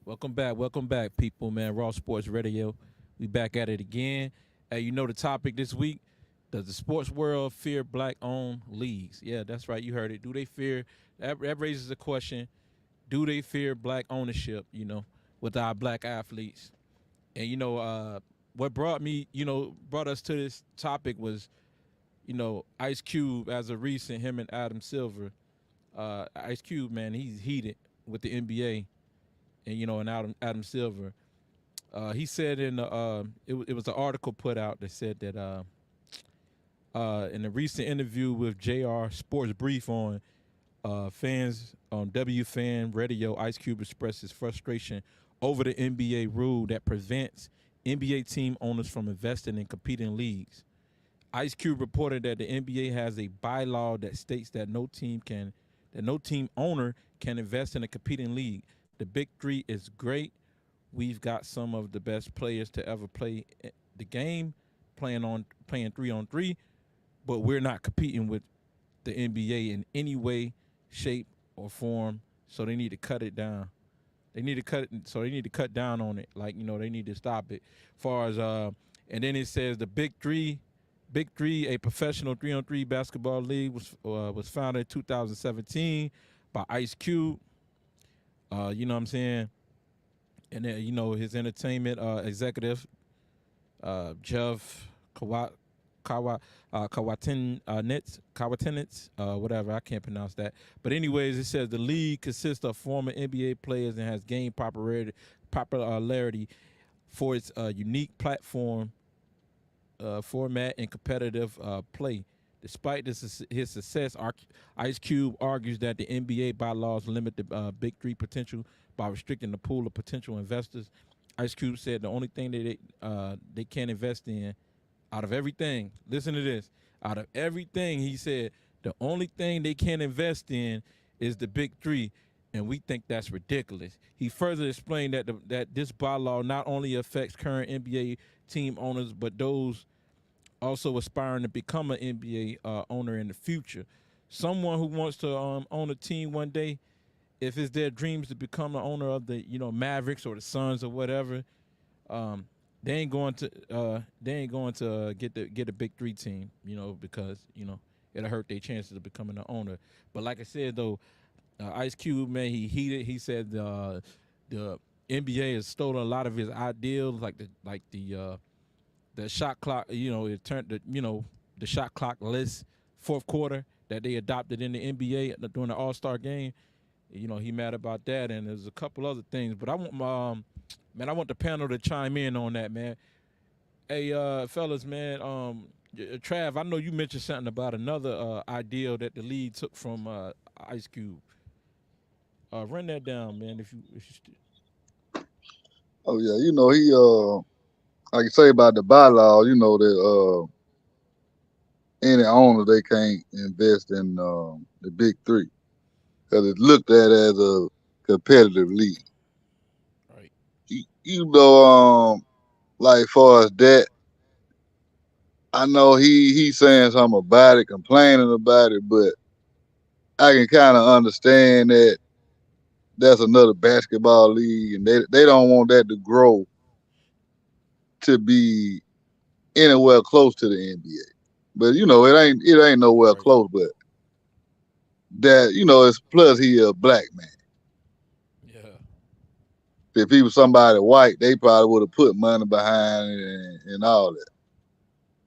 Welcome back, people, man. Raw Sports Radio. We back at it again. Hey, you know the topic this week? Does the sports world fear black-owned leagues? Yeah, that's right. You heard it. Do they fear? That raises a question. Do they fear black ownership? With our black athletes. And what brought us to this topic was, Ice Cube as of recent, him and Adam Silver. Ice Cube, man, he's heated with the NBA, and Adam Silver. He said it was an article put out that said that in a recent interview with JR Sports Brief fans on W Fan Radio, Ice Cube expressed his frustration over the NBA rule that prevents NBA team owners from investing in competing leagues. Ice Cube reported that the NBA has a bylaw that states that no team owner can invest in a competing league. The Big Three is great. We've got some of the best players to ever play the game, playing 3-on-3, but we're not competing with the NBA in any way, shape, or form. So they need to cut it down. They need to cut down on it. They need to stop it. And then it says the Big Three, a professional 3-on-3 basketball league, was founded in 2017 by Ice Cube. You know what I'm saying? And then his entertainment executive, Jeff Kawatinitz, whatever, I can't pronounce that. But anyways, it says the league consists of former NBA players and has gained popularity for its unique platform, format, and competitive play. Despite his success, Ice Cube argues that the NBA bylaws limit the Big Three potential by restricting the pool of potential investors. Ice Cube said the only thing that they can't invest in, out of everything, listen to this, out of everything, he said, the only thing they can't invest in is the Big Three, and we think that's ridiculous. He further explained that this bylaw not only affects current NBA team owners, but those also aspiring to become an NBA owner in the future. Someone who wants to own a team one day, if it's their dreams to become the owner of the Mavericks or the Suns or whatever, they ain't going to get a Big Three team, because it'll hurt their chances of becoming an owner. But like I said though, Ice Cube, man, he heated. He said the NBA has stolen a lot of his ideals, like the shot clock. It turned the shot clock list fourth quarter that they adopted in the NBA during the All-Star game. He mad about that, and there's a couple other things. But I want I want the panel to chime in on that, man. Hey, fellas, man. Trav, I know you mentioned something about another ideal that the league took from Ice Cube. Run that down, man. If you Oh yeah, he like you say about the bylaws, that any owner they can't invest in the Big Three because it's looked at as a competitive league. right, Like far as that, I know he's saying something about it, complaining about it, but I can kind of understand that that's another basketball league, and they don't want that to grow to be anywhere close to the NBA. But it ain't nowhere right, close. But that it's plus he a black man. yeah, If he was somebody white, they probably would have put money behind it and all that.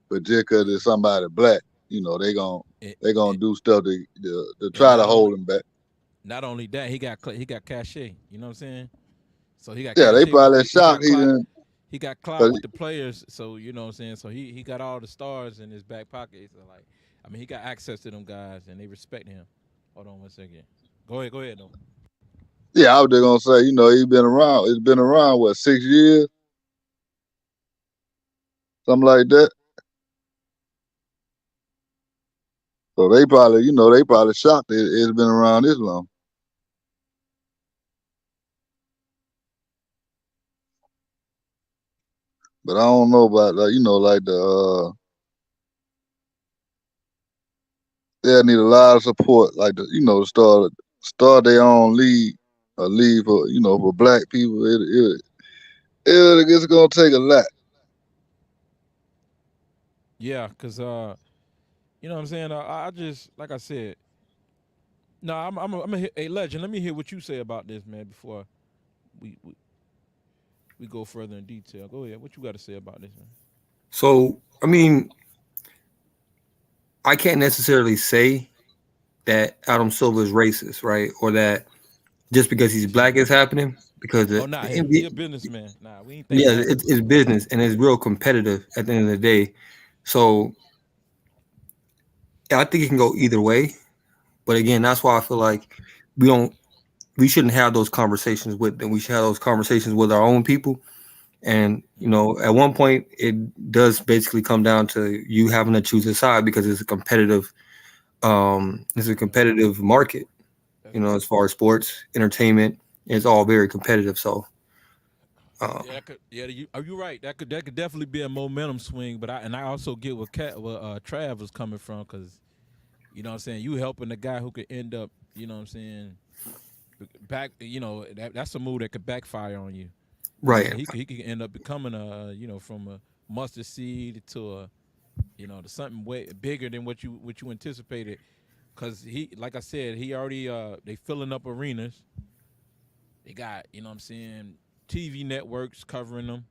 But just because yeah. it's somebody black, they gon' And, they and gonna do stuff to and try to hold him back. not only that, he got cachet. You know what I'm saying? So he got Yeah, they cachet with probably he shocked got he clout. didn't. He got clout 'Cause with the players. So you know what I'm saying. So he got all the stars in his back pocket. So he got access to them guys, and they respect him. Hold on one second. Go ahead though. yeah, I was just gonna say, he's been around. It's been around what 6 years, something like that. So they probably shocked it's been around this long. But I don't know about like they need a lot of support, like to start their own league a league for for black people. It's gonna take a lot. Yeah, cause you know what I'm saying. I just like I said. No, I'm a hit, hey legend. Let me hear what you say about this, man. Before we we, we go further in detail. Go ahead. What you got to say about this, man? So, I mean, I can't necessarily say that Adam Silver is racist, right? Or that just because he's black is happening because Oh, the nah, he NBA, a businessman. Nah, we ain't think yeah, that. it's business and it's real competitive at the end of the day. So yeah, I think it can go either way. But again, that's why I feel like we don't we shouldn't have those conversations with them. We should have those conversations with our own people. And at one point, it does basically come down to you having to choose a side because it's a That's competitive market. that's right. As far as sports, entertainment, it's all very competitive. So, um, Yeah, that could. Yeah, are you right? That could definitely be a momentum swing. But I also get where Trav was coming from, because you know what I'm saying. You helping the guy who could end up, you know what I'm saying, back. That's a move that could backfire on you. right, He could end up becoming from a mustard seed to to something way bigger than what you anticipated. Cause like I said, he already they filling up arenas. They got what I'm saying, TV networks covering them.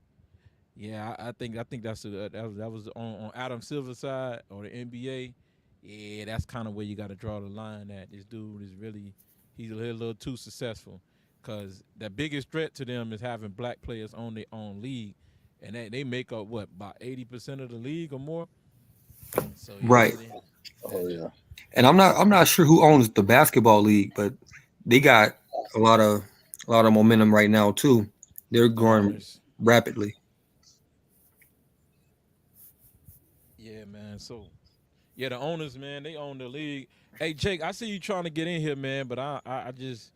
Yeah, I think that was on Adam Silver's side or the NBA. Yeah, that's kind of where you got to draw the line. At this dude is really he's a little too successful, because the biggest threat to them is having black players on their own league, and they make up what about 80% of the league or more. So right. yeah, Oh yeah. And I'm not sure who owns the basketball league, but they got a lot of a lot of momentum right now too. They're the growing owners. rapidly. Yeah, man. So yeah, the owners, man, they own the league. Hey, Jake, I see you trying to get in here, man, but I just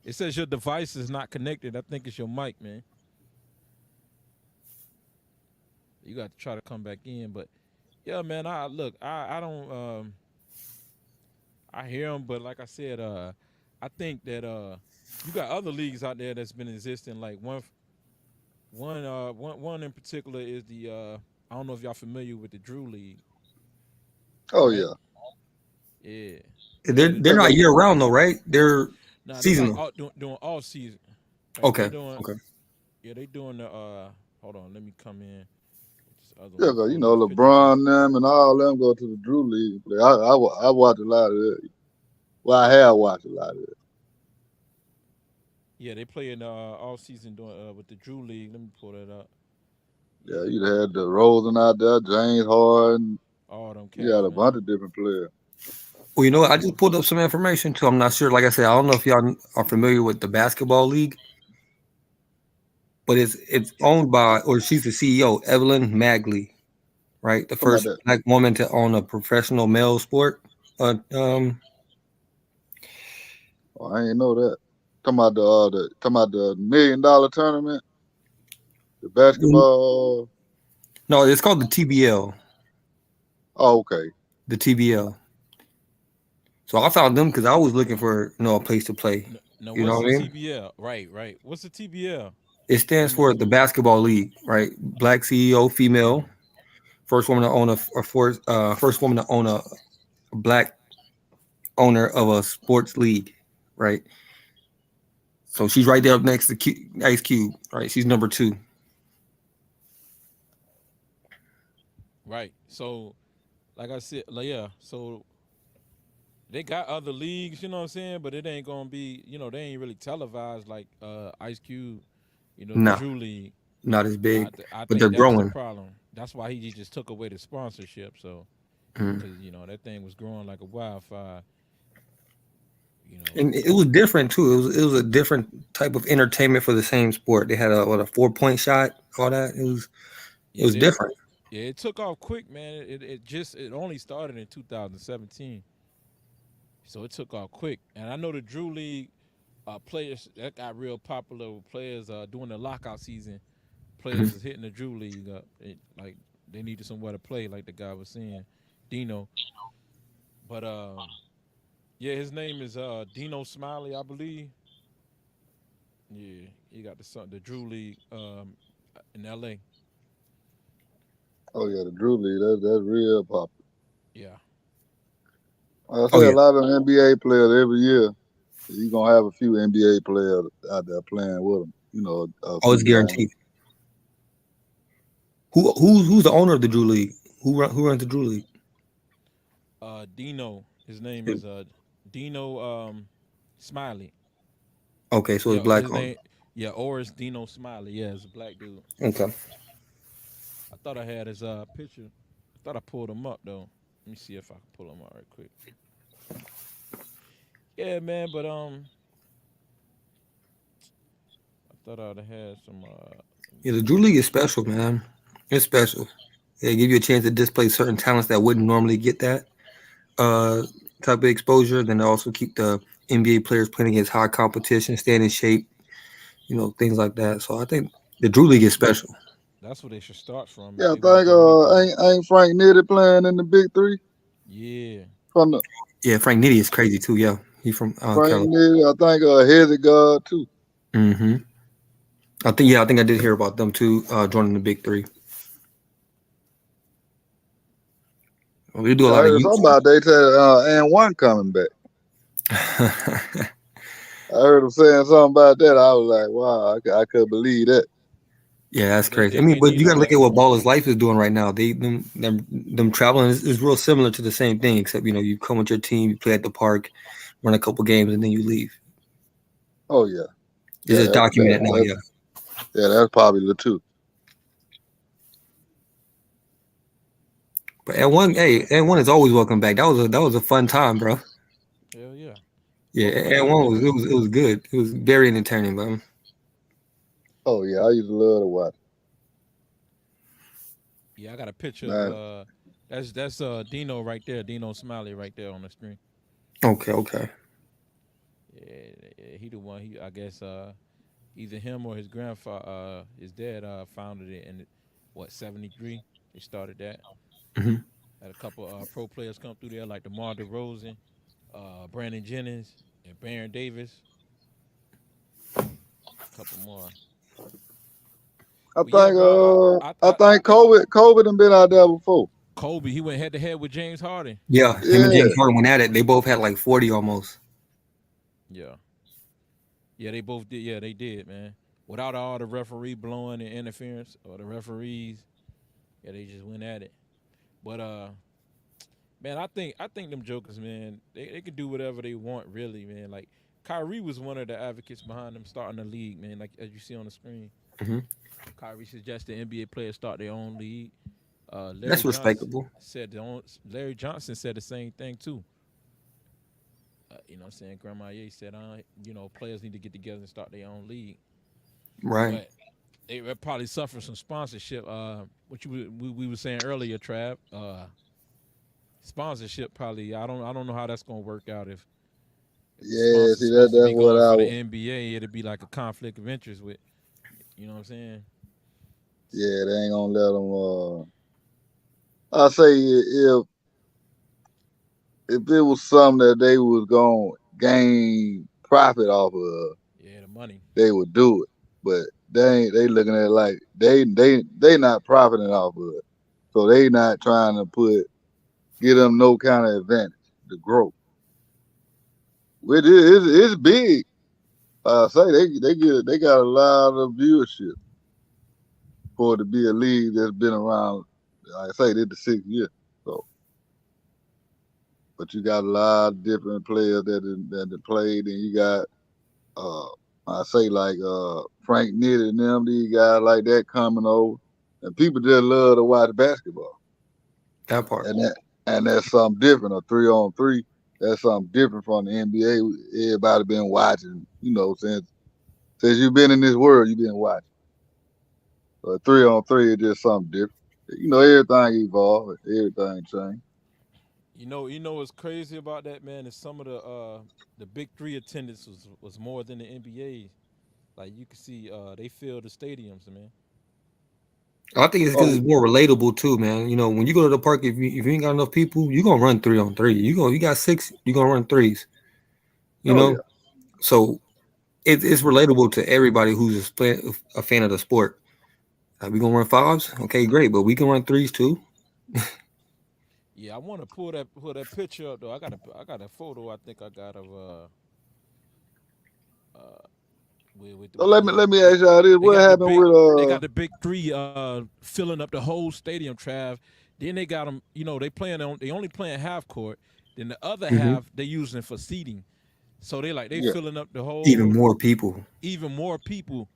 it says your device is not connected. I think it's your mic, man. You got to try to come back in, but yeah, man. I don't I hear them, but like I said, I think that you got other leagues out there that's been existing. Like one in particular is the I don't know if y'all familiar with the Drew League, Oh right? yeah. Yeah, They're yeah. The they're Yeah, Drew 'cause not League. year round though, right? They're Nah, they like seasonal. doing all season. Like they Okay, doing okay. yeah, they doing the hold on, let me come in with this other yeah, one 'cause, pull this picture up. LeBron them and all them go to the Drew League. Play. I watch a lot of it. Well, I have watched a lot of it. Yeah, they playing all season doing with the Drew League. Let me pull that up. Yeah, Yeah, you had the Rosen out there, James Harden. all them You had cats, a bunch man. of different players. Well, I Yeah. just pulled up some information too. I'm not sure. Like I said, I don't know if y'all are familiar with the basketball league, but it's owned by, or she's the CEO, Evelyn Magley, right? The Talking about first that. black woman to own a professional male sport. Oh, I ain't know that. Talking about the $1 million tournament, the basketball. No, it's called the TBL. Oh, okay. The TBL. So I found them because I was looking for a place to play. Now, You know what's what the I mean? TBL? Right, right. What's the TBL? It stands Let me for the Basketball League, right? Black CEO, female, first woman to own first woman to own a black owner of a sports league, right? So she's right there up next to Ice Cube, right? She's number two. right. So, like I said, like, yeah. So they got other leagues, you know what I'm saying, but it ain't gonna be, they ain't really televised like Ice Cube, the No, Drew League. not as I big, th- I but they're think that's the growing. problem. That's why he just took away the sponsorship. So, Mhm. because that thing was growing like a wildfire. You know, And it was different too. It was a different type of entertainment for the same sport. They had a 4 point shot, all that. It yeah, was different. yeah, it took off quick, man. It only started in 2017, so it took off quick. And I know the Drew League players that got real popular with players during the lockout season. Players Mhm. is hitting the Drew League up. Like they needed somewhere to play, like the guy was saying, Dino. But yeah, his name is Dino Smiley, I believe. Yeah, you got the Drew League in L.A. Oh yeah, the Drew League. That's real popular. Yeah, I Oh say a yeah. lot of NBA players every year. You gonna have a few NBA players out there playing with them. You know, a Oh, few it's games. guaranteed. Who's the owner of the Drew League? Who runs the Drew League? Dino. His name is Dino Smiley. Okay, so it's Yeah, black his owned. name. Yeah, Oris Dino Smiley. Yeah, it's a black dude. Okay. I thought I had his picture. I thought I pulled him up though. Let me see if I can pull him up right quick. Yeah, man, but I thought I'd have had some. Let me Yeah, the see. Drew League is special, man. It's special. They give you a chance to display certain talents that wouldn't normally get that uh type of exposure. Then they also keep the NBA players playing against high competition, staying in shape, things like that. So I think the Drew League That's is special. that's where they should start from if Yeah, I they want to think do anything. ain't Frank Nitty playing in the Big Three Yeah, from the Yeah, Frank Nitti is crazy too. Yeah, he's from Frank Cali. Nitty. I think Hezekiah too. Hmm. I think I did hear about them too, joining the big three. Well, we do a Yeah, I lot of heard youth. somebing they said and one coming back. I heard him saying something about that. I was like, wow, I couldn't believe that. Yeah, that's they crazy. I mean, definitely but need you got him to look back. at what Baller's Life is doing right now. Them traveling is real similar to the same thing, except you come with your team, you play at the park, run a couple games, and then you leave. Oh yeah, It's yeah, just documented now. that, Yeah, yeah, that's popular too. but and one is always welcome back. That was a fun time, bro. Hell yeah. Yeah, Welcome back and to the one was Big it Three. was it was good. It was very entertaining, man. Oh yeah, I used to love to watch. Yeah, I got a picture of Man, that's Dino right there, Dino Smiley right there on the screen. Okay, okay. Yeah, he the one. He I guess either him or his grandfather, his dad, founded it in what 73. They started that. Hmm. Had a couple pro players come through there like DeMar DeRozan, Brandon Jennings, and Baron Davis. A couple more. I But yeah, think bro, I think COVID done been out there before. Kobe he went head to head with James Harden. Yeah, him and Yeah, James Harden went at it. They both had like 40 almost. Yeah, yeah, they both did. Yeah, they did, man. Without all the referee blowing and interference or the referees, yeah, they just went at it. But man, I think them jokers, man, they could do whatever they want, really, man. Like Kyrie was one of the advocates behind them starting the league, man. Like as you see on the screen, Hmm. Kyrie suggested NBA players start their own league. That's respectable. Larry Johnson said the same thing too. You know what I'm saying? Grandma Ye said, players need to get together and start their own league. Right. But they would probably suffer some sponsorship. What we were saying earlier, Trav. Sponsorship probably. I don't know how that's gonna work out if the yeah. sponsor's See supposed to that's be what going I. for the NBA. It'd be like a conflict of interest with. You know what I'm saying? Yeah, they ain't gonna let them. I say if it was something that they was gonna gain profit off of, Yeah, the money. they would do it. But they ain't. They looking at it like they not profiting off of it. So they not trying to give them no kind of advantage to grow. Which is big. I say they got a lot of viewership for it to be a league that's been around. Like I say this the 6th year. So, but you got a lot of different players that played, and you got uh I say like Frank Nitty and them, these guys like that coming over, and people just love to watch basketball, That part. and that's something different. A 3-on-3, that's something different from the NBA. Everybody been watching, since you've been in this world, you've been watching. So a 3-on-3 is just something different. Everything evolved, everything changed. You know what's crazy about that, man? Is some of the big three attendance was more than the NBA. Like you can see, they fill the stadiums, man. I think it's because Oh, it's more relatable too, man. When you go to the park, if you ain't got enough people, you gonna run 3-on-3. You got six, you gonna run threes. You oh know, yeah, so it's relatable to everybody who's a fan of the sport. We gonna run fives, okay, great, but we can run threes too. Yeah, I want to pull that picture up though. I got a photo. I think I got of So with let me ask y'all this: they what got the happened big with they got the big three filling up the whole stadium, Trav. Then they got them. They only playing half court. Then the other Hmm. half they using for seating. So they yeah? filling up the Even whole, more people, even more people.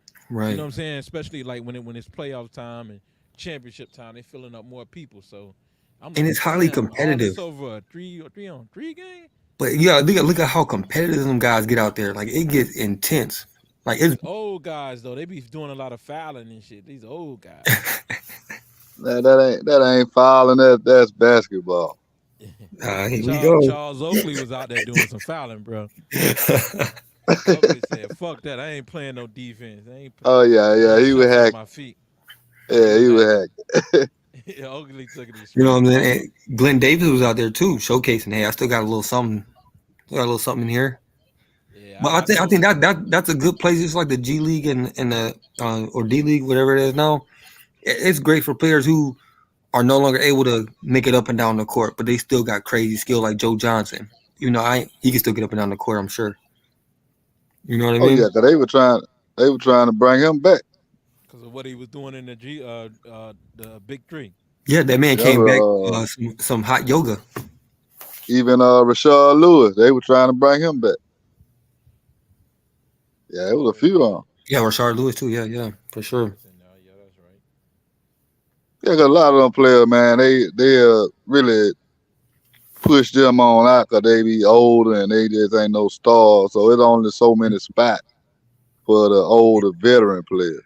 You know right? what I'm saying? Especially like when it's playoff time and championship time, they filling up more people. So I'm And like, it's highly damn, all this competitive. over a three on three game. But yeah, look at how competitive them guys get out there. Like it gets intense. Like it's These old guys though, they be doing a lot of fouling and shit. These old guys. That ain't fouling. That's basketball. here we go. Charles Oakley was out there doing some fouling, bro. Oakley said, "Fuck that! I ain't playing no defense. Oh yeah, I yeah. ain't He was shuffling hack. my feet." He Yeah, was he was hacking. hack. Oakley took it to You know straight what I'm buck. saying? And Glenn Davis was out there too, showcasing. Hey, I still got a little something. Got a little something in here. Yeah, But I I know. think that's a good place. It's like the G League and the or D League, whatever it is now. It's great for players who are no longer able to make it up and down the court, but they still got crazy skill like Joe Johnson. You know, he can still get up and down the court. I'm sure. You know what I Oh mean? yeah, 'cause they were trying to bring him back. Because of what he was doing in the big three. Yeah, that man Yeah, came back some hot yoga. even Rashard Lewis, they were trying to bring him back. Yeah, it was a Oh few yeah, on. Yeah, Rashard Lewis too. Yeah, for he sure. was in there. Yeah, that's right. Yeah, 'cause a lot of them players, man, they really push them on out 'cause they be older and they just ain't no stars. So it's only so many spots for the older veteran players.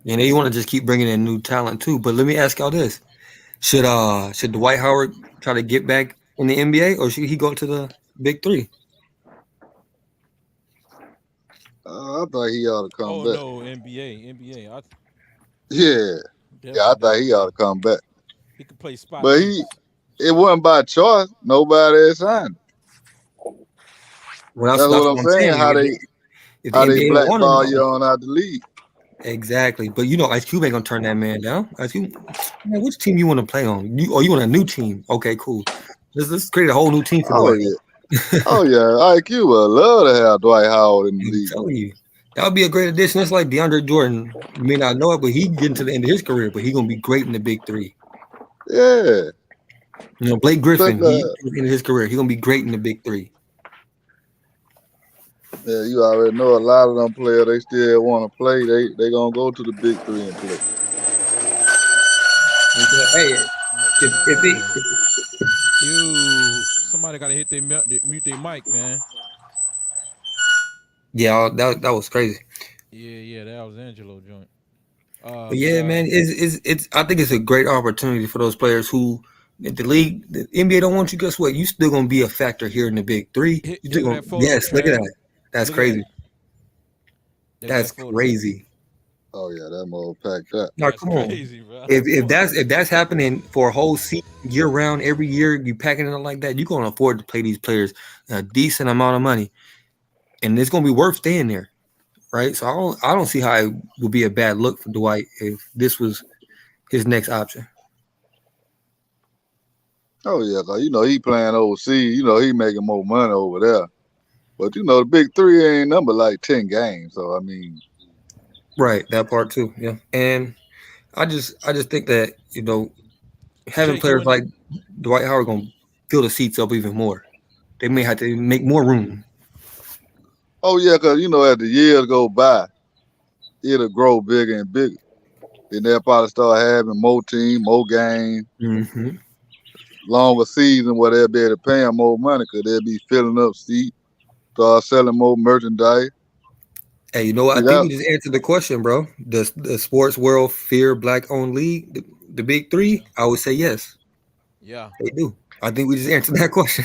And they want to just keep bringing in new talent too. But let me ask y'all this: should Dwight Howard try to get back in the NBA, or should he go to the Big Three? I thought he ought to come Oh back. no, NBA. I Yeah, yeah, I definitely thought gotta he ought play. to come back. He could play spot But too. it wasn't by choice. Nobody had signed him. Well, That's that's what I'm what I'm saying. saying. How If the how they NBA don't want him, blackball you on out the league. exactly. But you know, Ice Cube ain't gonna turn that man down. Ice Cube, man, which team you want to play on? You want a new team? Okay, cool. Let's create a whole new team for Oh Dwight. yeah, oh yeah. IQ would love to have Dwight Howard in the I'm league. telling you, that would be a great addition. It's like DeAndre Jordan. You may not know it, but he getting to the end of his career, but he gonna be great in the Big Three. Yeah, You know, Blake but Griffin, he at the end of his career, he gonna be great in the Big Three. yeah, you already know a lot of them players. They still want to play. They gonna go to the big three and play. Hey, What the hell if that they, is? You somebody gotta hit mute their mic, man. yeah, that was crazy. Yeah, that was Angelo joint. But But yeah, man, it's I think it's a great opportunity for those players who if the league, the NBA don't want you. Guess what? You still gonna be a factor here in the Big Three. You still look at gonna that photo, yes. Look at Trav. that. That's Look at that. crazy. Look at That's that photo. crazy. Oh yeah, that mother packed up. Now That's come on. crazy, bro. If that's happening for a whole season, year round, every year, you packing it up like that, you're gonna afford to pay these players a decent amount of money, and it's gonna be worth staying there, right? So I don't see how it would be a bad look for Dwight if this was his next option. Oh yeah, 'cause he playing overseas. He making more money over there. But the big three ain't number like 10 games. So I mean, Right, that part too. Yeah, and I just think that having Jake, you players in? like Dwight Howard gonna fill the seats up even more. They may have to make more room. oh yeah, 'cause as the years go by, it'll grow bigger and bigger. Then they'll probably start having more team, more games, Hmm. longer season where they'll be able to pay them more money because they'll be filling up seats, start selling more merchandise. Hey, you know what? See I think that? we just answered the question, bro. Does the sports world fear black-owned league, the Big Yeah. Three? I would say yes, Yeah. they do. I think we just answered that question.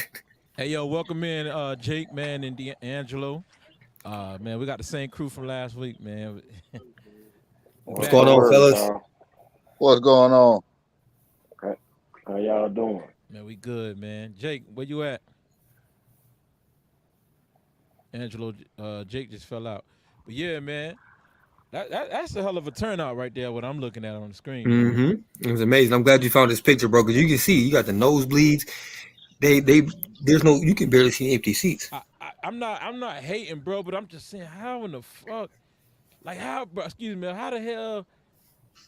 Hey, yo, welcome in, Jake, man, and D'Angelo. Man, we got the same crew from last week, man. We What's What's the back, going on, word, fellas? y'all? What's going on? Okay. How y'all doing? man. We good, man. Jake, where you at? Angelo, Jake just fell out. But yeah, man, that's a hell of a turnout right there. What I'm looking at on the screen. Mm-hmm. It was amazing. I'm glad you found this picture, bro, because you can see you got the nosebleeds. They there's no you can barely see empty seats. I'm not hating, bro, but I'm just saying, how in the fuck, like how, bro, excuse me, how the hell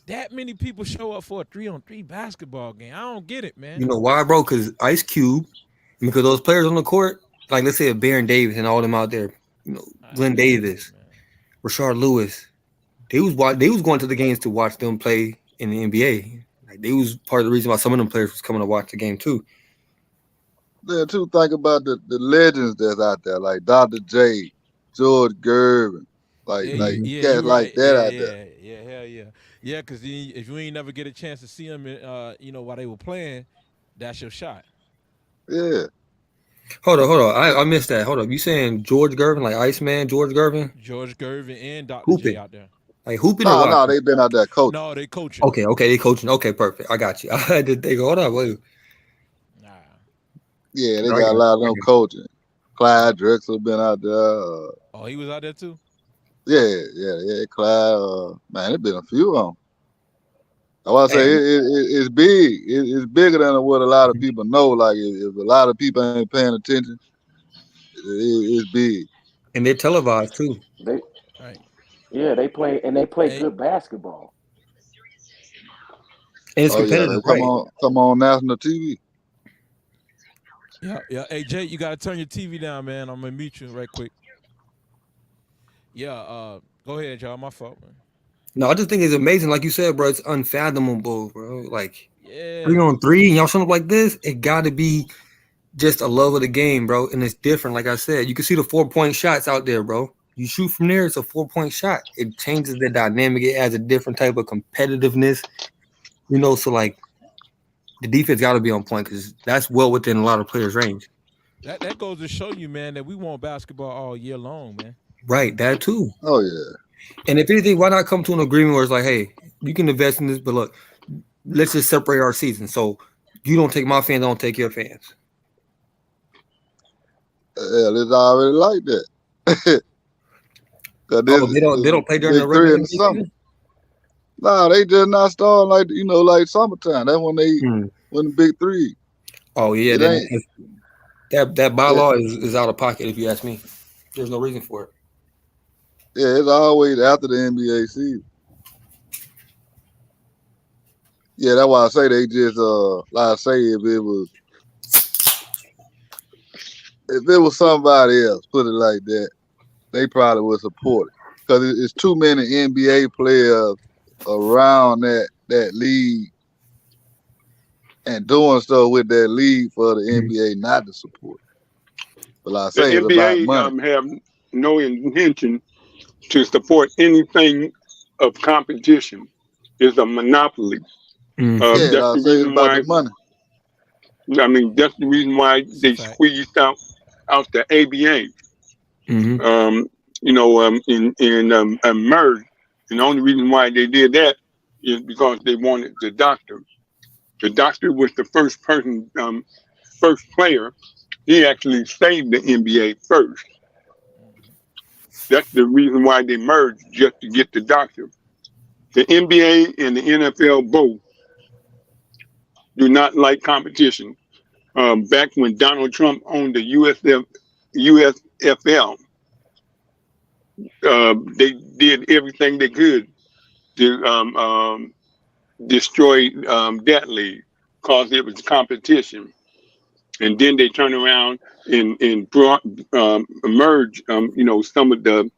that many people show up for a 3-on-3 basketball game? I don't get it, man. You know why, bro? Because Ice Cube, because those players on the court, like let's say a Baron Davis and all them out there, Glenn Davis, Rashard Lewis, they was going to the games to watch them play in the NBA. Like they was part of the reason why some of them players was coming to watch the game too. Then too, think about the legends that's out there, like Dr. J, George Gervin, like Yeah, cats you're like right. that out there. Yeah, hell yeah. Yeah, because if you ain't never get a chance to see them, while they were playing, that's your shot. Yeah. Hold on. I missed that. Hold up. You saying George Gervin, like Iceman, George Gervin? George Gervin and Dr. Hooping. J out there. Like hooping or No, what? they been out there coaching. No, they coaching. Okay, they coaching. Okay, perfect. I got you. I had to think. Hold on, wait. Nah. Yeah, they got a lot of them coaching. Clyde Drexler been out there. Oh, he was out there too? Yeah. Clyde. Man, it been a few of them. I want to say it's big. It's bigger than what a lot of people know. Like if a lot of people ain't paying attention, it's big. And they're televised too. They play good basketball. And it's competitive. Come on national TV. Yeah. Hey Jay, you gotta turn your TV down, man. I'm gonna mute you right quick. Yeah, go ahead, y'all. My fault, man. No, I just think it's amazing. Like you said, bro, it's unfathomable, bro. Like 3-on-3 and y'all showing up like this, it gotta be just a love of the game, bro. And it's different. Like I said, you can see the 4-point shots out there, bro. You shoot from there, it's a 4-point shot. It changes the dynamic. It adds a different type of competitiveness. So like the defense got to be on point because that's well within a lot of players' range. That goes to show you, man, that we want basketball all year long, man. Right, that too. Oh yeah. And if anything, why not come to an agreement where it's like, hey, you can invest in this, but look, let's just separate our season. So you don't take my fans, I don't take your fans. Hell, it's already like that. They don't play during the regular season? Nah, they just not starting like summertime. That's when when the big three. Oh yeah, that bylaw is out of pocket if you ask me. There's no reason for it. Yeah, it's always after the NBA season. Yeah, that's why I say they just like I say if it was somebody else, put it like that, they probably would support it. Because it's too many NBA players around that league and doing stuff with that league for the NBA not to support it. But like I say, the NBA have no intention to support anything of competition. It's a monopoly. That's the reason why. Money. I mean, that's the reason why they squeezed out the ABA. And merged. And the only reason why they did that is because they wanted the doctor. The doctor was the first player. He actually saved the NBA first. That's the reason why they merged, just to get the doctor. The NBA and the NFL both do not like competition. Back when Donald Trump owned the USFL, they did everything they could to destroy that league because it was competition. And then they turned around and brought merged some of the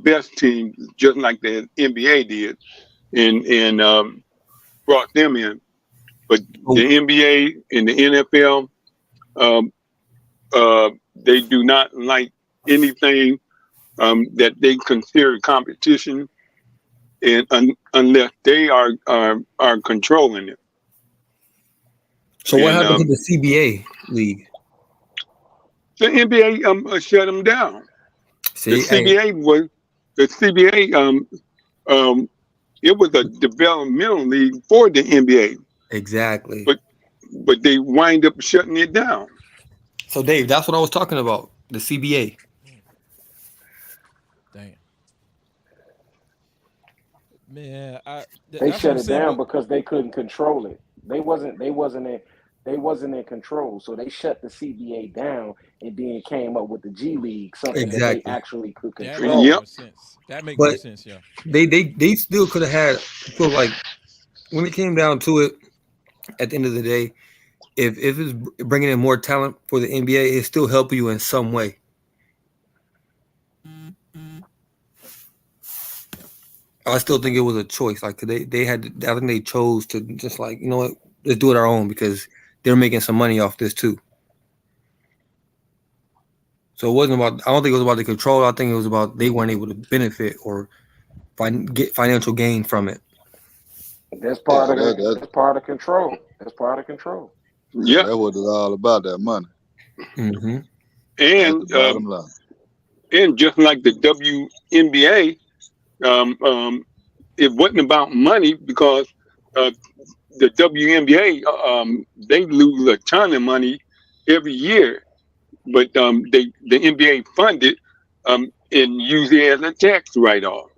best teams, just like the NBA did, and brought them in. But the NBA and the NFL, they do not like anything that they consider competition, and unless they are controlling it. So what happened to the CBA league? The NBA shut them down. See, the CBA it was a developmental league for the NBA. Exactly. But they wind up shutting it down. So Dave, that's what I was talking about. The CBA. Damn. Man, They that's what shut I'm it saying. down But because they couldn't control it. They wasn't in control. So they shut the CBA down and then came up with the G League, something that they Exactly. actually could that make control. Yep. more sense. That make more But sense, yeah. they still could have had. So like when it came down to it, at the end of the day, if it's bringing in more talent for the NBA, it still help you in some way. I still think it was a choice. Like they had, I think they chose to just like, you know what, let's do it our own because they're making some money off this too. So it wasn't about. I don't think it was about the control. I think it was about they weren't able to benefit or get financial gain from it. That's Yeah, part of that's part of control. That's part of control. Yep. that's what it's all about, that money. Mm-hmm. That's And the bottom line. and just like the WNBA, it wasn't about money because uh, the WNBA they lose a ton of money every year, but the NBA funded and use it as a tax write off.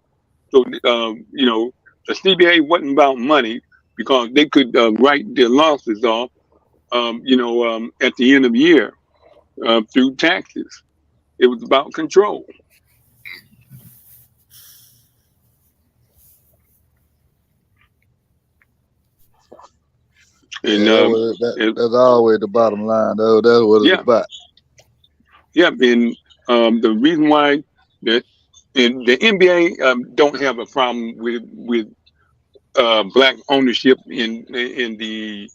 So the CBA wasn't about money because they could write their losses off, at the end of the year through taxes. It was about control. And Yeah, that's always the bottom line, though. That's what it's yeah, about. yeah, and the reason why that and the NBA don't have a problem with black ownership in the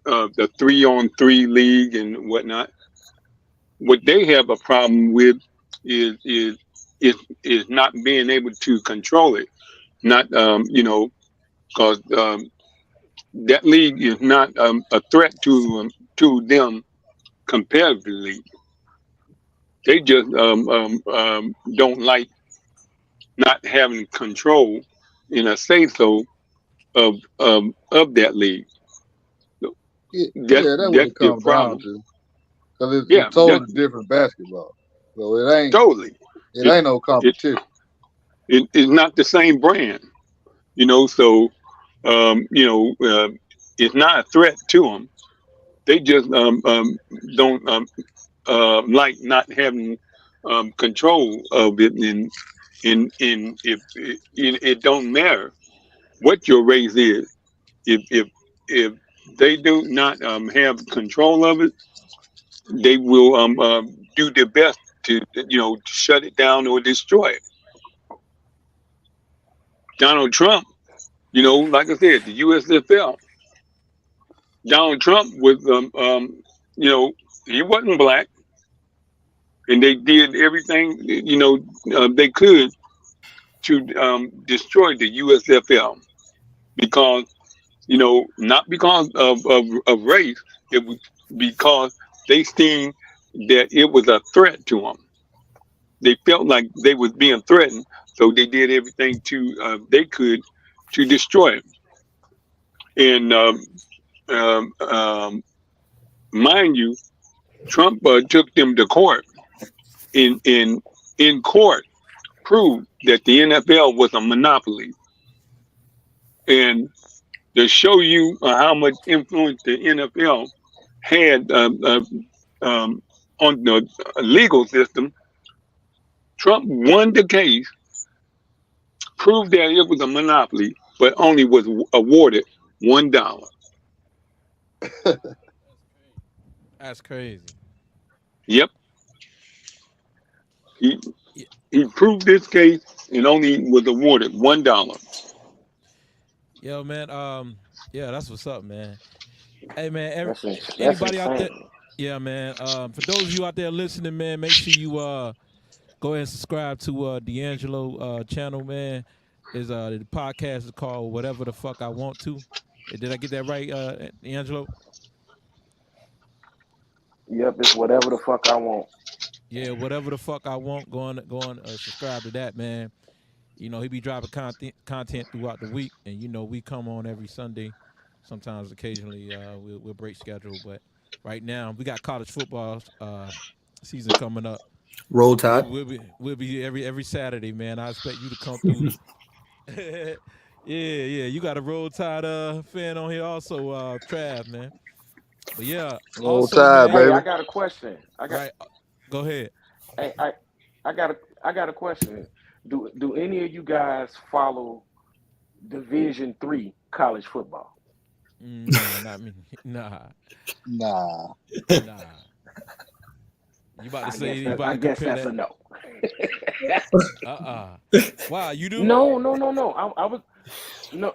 3-on-3 league and whatnot. What they have a problem with is is is not being able to control it. Not because that league is not a threat to them competitively. They just don't like not having control in a say so of that league. So Yeah, that's what that's it their comes down problem. to. Because Yeah, it's totally different basketball. So it ain't totally. it It ain't no it competition. it's not the same brand, So it's not a threat to them. They just don't like not having control of it, in if it don't matter what your race is. If they do not have control of it, they will do their best to shut it down or destroy it. Donald Trump, like I said, the USFL. Donald Trump was he wasn't black, and they did everything they could to destroy the USFL because not because of race. It was because they seen that it was a threat to them. They felt like they was being threatened, so they did everything they could to destroy it. And mind you, Trump took them to court. In court, proved that the NFL was a monopoly, and to show you how much influence the NFL had on the legal system, Trump won the case, proved that it was a monopoly, but only was awarded $1. That's crazy. Yep, he Yeah, he proved this case and only was awarded $1. yo, man. Yeah, that's what's up, man. Hey, man. That's Anybody out there? insane. Yeah, man. For those of you out there listening, man, make sure you go ahead and subscribe to D'Angelo channel, man. Is the podcast is called Whatever the Fuck I Want to. Did I get that right, D'Angelo? Yep, it's whatever the fuck I want. Yeah, whatever the fuck I want. Go on, subscribe to that, man. He be dropping content throughout the week, and we come on every Sunday. Sometimes, occasionally, we'll break schedule, but right now we got college football season coming up. Roll We'll, Tide. we'll be we'll be every Saturday, man. I expect you to come through Yeah. You got a Roll Tide fan on here also, Trav, man. But yeah, Roll also, Tide, man, Hey, baby. I got a question. right. Go ahead. Hey, I got a question. Do any of you guys follow Division III college football? Nah, not me. Nah. Nah. You about to say you about I to guess compare that's a that? no. Wow, you do? No. I was no.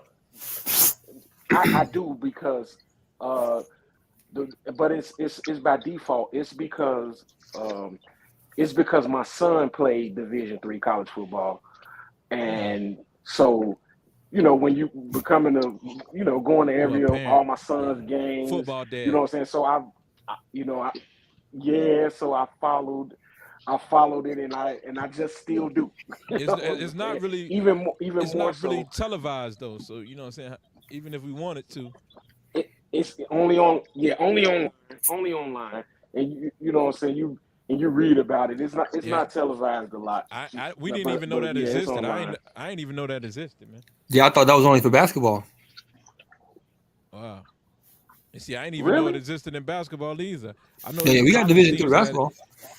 I do because uh but it's by default. It's because my son played Division III college football, and so when you becoming going to You a every parent? all my Yeah. son's games, Football you know dad. what I'm saying. So so I followed it, and I just still do. You It's know what I'm it's not saying? really Even it's more not really so, televised though. So you know what I'm saying. Even if we wanted to, it's only online, and you know what I'm saying. You read about it. It's yeah. not televised a lot, We didn't but even know that yeah, it's existed. online. I ain't even know that existed, man. Yeah, I thought that was only for basketball. Wow. And see, I didn't even know it Really? existed in basketball either. I know Yeah, the we got Division III basketball.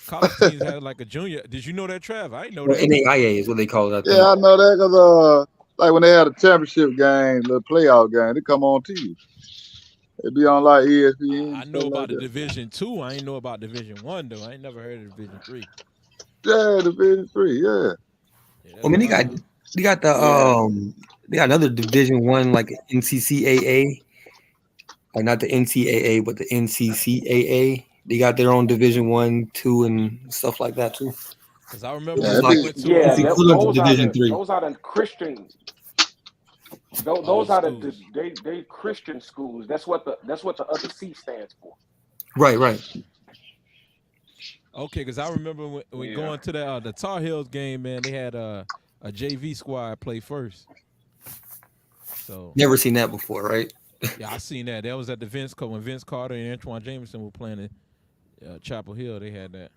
college teams had like a junior. Did you know that, Trav? I didn't know Well, that. NAIA is what they call it, I think. Yeah, I know that because like when they had a championship game, the playoff game, they come on TV. It be on like ESPN I and stuff know like about the that. Division II. I ain't know about Division I though. I ain't never heard of Division III. Yeah, Division III. Yeah. Yeah, I that's mean, wild. they got Yeah. they got another Division I like NCCAA, like not the NCAA but the NCCAA. They got their own Division I, II, and stuff like that too. Cause I remember Which Yeah, is when it we like be went to it's Yeah, equivalent to Division III. those are the Christian. Those are schools. they Christian schools. That's what the other C stands for. Right. Okay, because I remember when Yeah. going to the Tar Heels game, man, they had a JV squad play first. So Never seen that before, right? yeah, I seen that. That was at the when Vince Carter and Antoine Jameson were playing at Chapel Hill. They had that.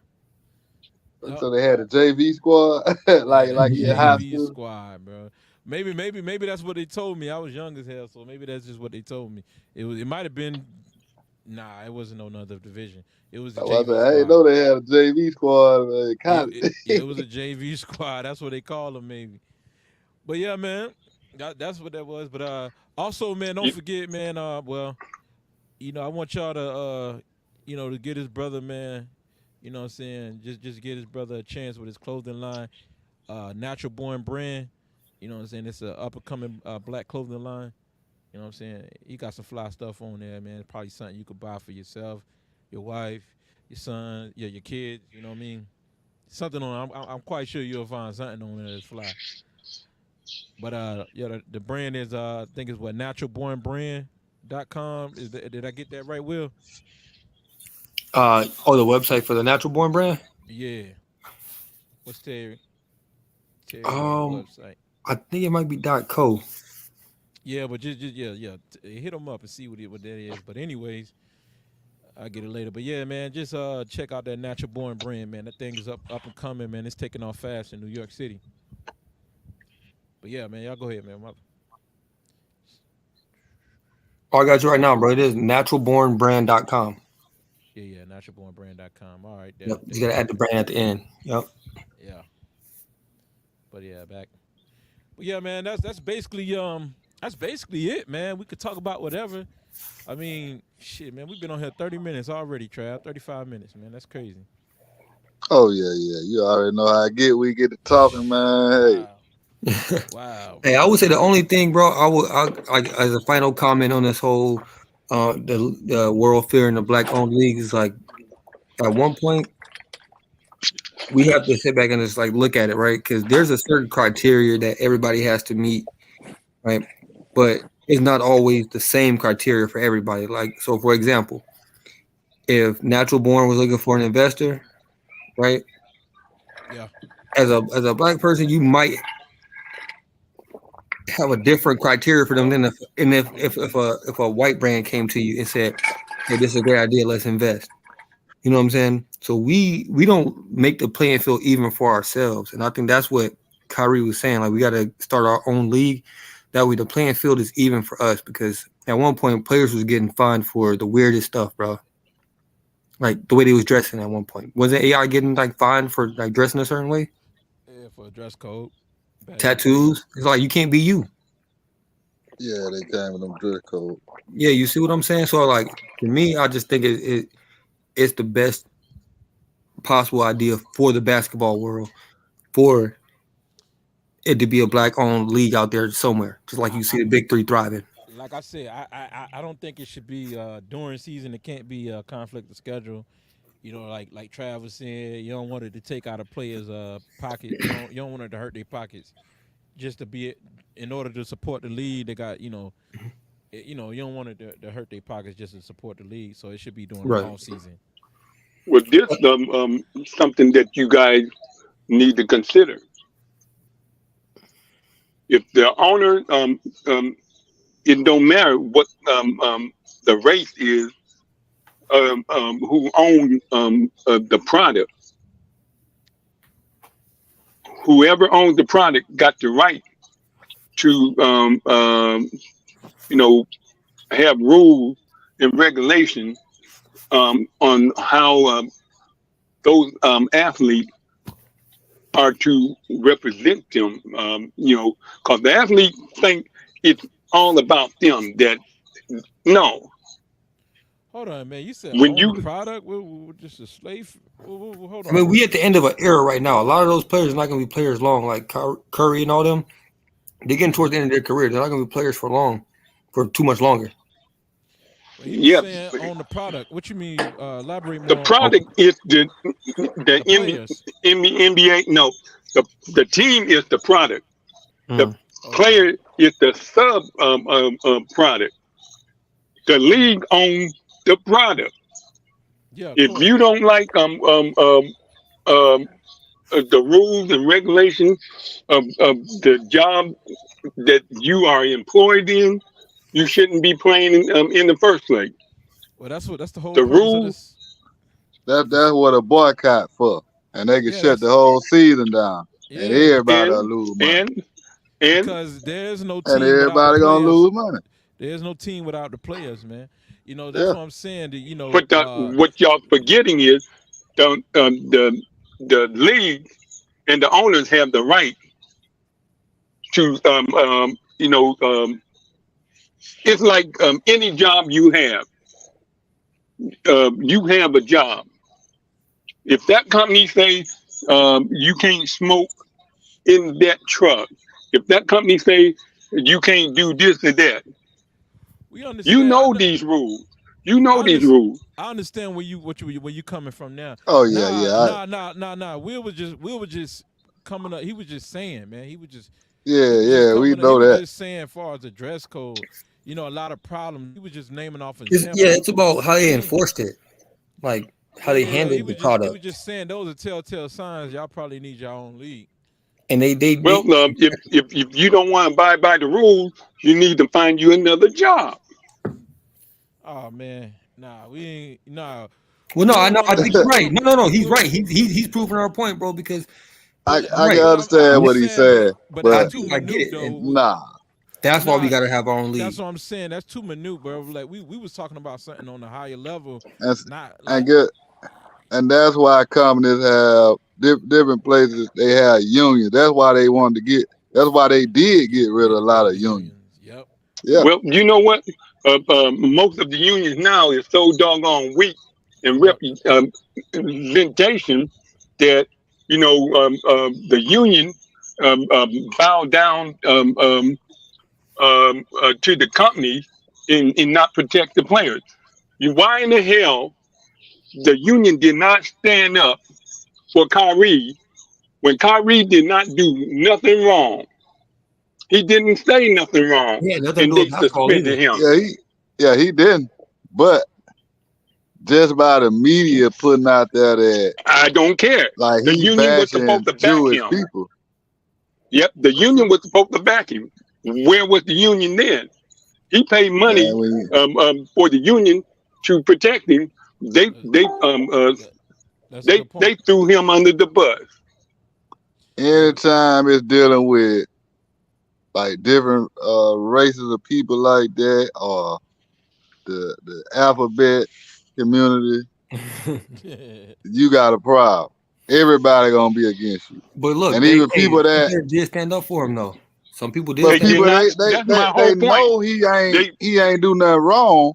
Yep. so they had a JV squad, Yeah, the like in high JV school. squad, bro. Maybe that's what they told me. I was young as hell, so maybe that's just what they told me. It might have been. Nah, it wasn't no other division. It was the I JV didn't squad. know they had a JV squad in college. Yeah, it was a JV squad. That's what they call them, maybe. But yeah, man, that's what that was. But also, man, don't You, forget, man. Well, I want y'all to to get his brother, man. You know what I'm saying? Just get his brother a chance with his clothing line, Natural Born Brand. You know what I'm saying? It's a up and coming black clothing line. You know what I'm saying? He got some fly stuff on there, man. It's probably something you could buy for yourself, your wife, your son, your kids. You know what I mean? Something on. I'm quite sure you'll find something on there that's fly. But yeah, the brand is I think it's what naturalbornbrand.com. Did I get that right, Will? The website for the Natural Born brand. Yeah. What's Terry's Um, website? I think it might be .co. Yeah, but just hit them up and see what that is. But anyways, I'll get it later. But yeah, man, just check out that Natural Born Brand, man. That thing is up and coming, man. It's taking off fast in New York City. But yeah, man, y'all go ahead, man. Oh, I got you right now, bro. It is naturalbornbrand.com. Yeah, naturalbornbrand.com. All right, Yep. You gotta add the brand at the end. Yep. Yeah. But yeah, back. But yeah, man, that's basically it, man. We could talk about whatever. I mean, shit, man, we've been on here 30 minutes already, Trav. 35 minutes, man. That's crazy. Oh yeah. You already know how I get. We get to talking, man. Hey. Wow. Hey, I would say the only thing, bro, I like as a final comment on this whole the world fear in the black owned league is like at one point we have to sit back and just like look at it, right? Because there's a certain criteria that everybody has to meet, right? But it's not always the same criteria for everybody. Like, so for example, if Natural Born was looking for an investor, right? Yeah. As a black person, you might have a different criteria for them than if a white brand came to you and said, "Hey, this is a great idea. Let's invest." You know what I'm saying? So we don't make the playing field even for ourselves, and I think that's what Kyrie was saying, like we got to start our own league. That way the playing field is even for us, because at one point players was getting fined for the weirdest stuff, bro. Like the way they was dressing at one point. Wasn't AI getting like fined for like dressing a certain way? Yeah, for a dress code. Tattoos. It's like you can't be you. Yeah, they came with them dress code. Yeah, you see what I'm saying? So like to me, I just think it's the best possible idea for the basketball world, for it to be a black-owned league out there somewhere, just like you see the Big Three thriving. Like I said, I don't think it should be during season. It can't be a conflict of schedule. You know, like Travis said, you don't want it to take out a player's pocket. You don't want it to hurt their pockets. Just to be in order to support the league, they got you don't want it to hurt their pockets just to support the league. So it should be during the off season. Well, this something that you guys need to consider. If the owner, it don't matter what the race is, who owns the product. Whoever owns the product got the right to, have rules and regulations on how those athletes are to represent them. Because the athletes think it's all about them. That no. Hold on, man. You said when you product, we're just a slave. Hold on. I mean, we at the end of an era right now. A lot of those players are not going to be players long, like Curry and all them. They're getting towards the end of their career. They're not going to be players for too much longer. Yeah, on the product. What you mean? Elaborate more. The product is the NBA. No, the team is the product. The player is the sub product. The league owns the product. Yeah. If you don't like the rules and regulations of the job that you are employed in, you shouldn't be playing in the first place. Well, that's the whole. The rules. That's what a boycott for, and they can shut the whole season down, and everybody will lose money. And because there's no team, and everybody gonna lose money. There's no team without the players, man. That's what I'm saying. But what y'all forgetting is the league and the owners have the right to it's like any job you have. You have a job. If that company says you can't smoke in that truck, if that company says you can't do this and that, these rules. These rules. I understand where you coming from now. Oh yeah, Nah. Will was just coming up. He was just saying, man. He was just we know that. Just saying, as far as the dress code, a lot of problems. He was just naming off examples. Yeah, it's about how they enforced it, like how they handled the product. He was just saying those are telltale signs. Y'all probably need your own league. And if you don't want to abide by the rules, you need to find you another job. Oh man, we ain't nah. Well, no, I know. I think he's right. No, he's right. He's proving our point, bro. Because I can understand what he said, but I get it. Though, nah. That's why we gotta have our own league. That's what I'm saying. That's too minute, bro. Like we was talking about something on a higher level. And that's why companies have different places. They have unions. That's why they wanted to get. That's why they did get rid of a lot of unions. Yep. Yeah. Well, you know what? Most of the unions now is so doggone weak and representation that the union bow down to the company and not protect the players. Why in the hell the union did not stand up for Kyrie when Kyrie did not do nothing wrong? He didn't say nothing wrong. Yeah, nothing and they suspended him. Yeah, he didn't. But just by the media putting out there that I don't care. Like the union was supposed to back Jewish him. People. Yep, the union was supposed to back him. Where was the union then? He paid money for the union to protect him. They threw him under the bus. anytime it's dealing with like different races of people like that, or the alphabet community, you got a problem. Everybody gonna be against you, But look, and they even people some that, people did stand up for him though. Some people did but They stand did people up. not. That's my whole they point. know They he ain't do nothing wrong,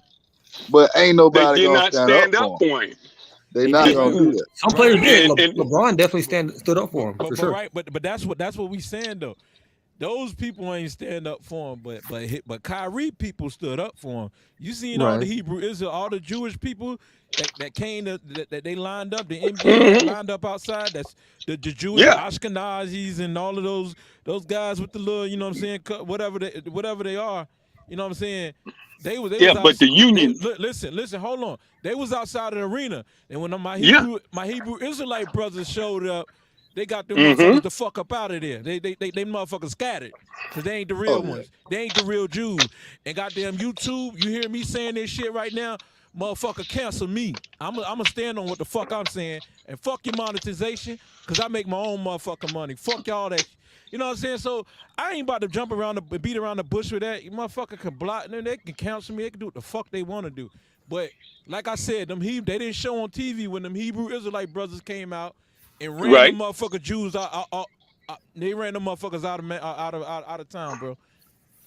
but ain't they nobody did gonna not stand up stand up for him. for him. They They not did, gonna right? do that. Some Right. players did. And LeBron definitely stood up for him for sure. Right, but that's what we saying though. Those people ain't stand up for him, but Kyrie people stood up for him. You seen all the Right. Hebrew Israel, all the Jewish people that came that they lined up, the NBA that Mhm. lined up outside. That's the Jewish Yeah, Ashkenazis and all of those guys with the little, you know what I'm saying, whatever they are, you know what I'm saying. They yeah. was out. But the union, Listen, hold on. They was outside of the arena, and when my yeah. Hebrew Israelite brothers showed up, they got them Hmm. motherfuckers the fuck up out of there. They motherfuckers scattered. Cause they ain't the Oh real yeah. ones. They ain't the real Jews. And goddamn YouTube, you hear me saying this shit right now? Motherfucker, cancel me. I'ma stand on what the fuck I'm saying. And fuck your monetization. Cause I make my own motherfucking money. Fuck y'all that. You know what I'm saying? So I ain't about to jump around beat around the bush with that. You motherfucker can block them. They can cancel me. They can do what the fuck they want to do. But like I said, they didn't show on TV when them Hebrew Israelite brothers came out and ran the Right. motherfucker Jews out. They ran the motherfuckers out of town, bro.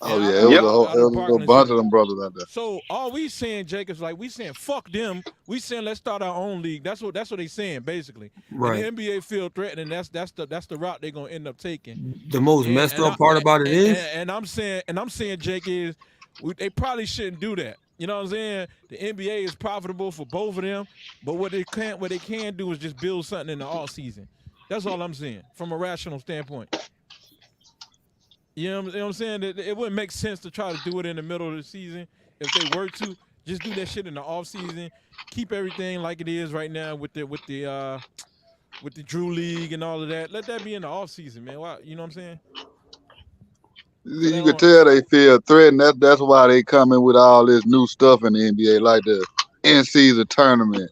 Oh And yeah. It was Yep. out of a whole Barton and bunch shit. of them brothers out there. So all we saying, Jacobs, like we saying, fuck them. We saying let's start our own league. That's what they saying basically. Right. And the NBA feel threatening. That's the route they're gonna end up taking. The most And messed up part about it is I'm saying, Jake, is they probably shouldn't do that. You know what I'm saying? The NBA is profitable for both of them, but what they can do is just build something in the off season. That's all I'm saying from a rational standpoint. You know what I'm saying? It wouldn't make sense to try to do it in the middle of the season. If they were to just do that shit in the off season, keep everything like it is right now with the Drew League and all of that. Let that be in the off season, man. Why, you know what I'm saying? So they You could don't. tell they feel threatened. That's why they coming with all this new stuff in the NBA, like the in-season tournament,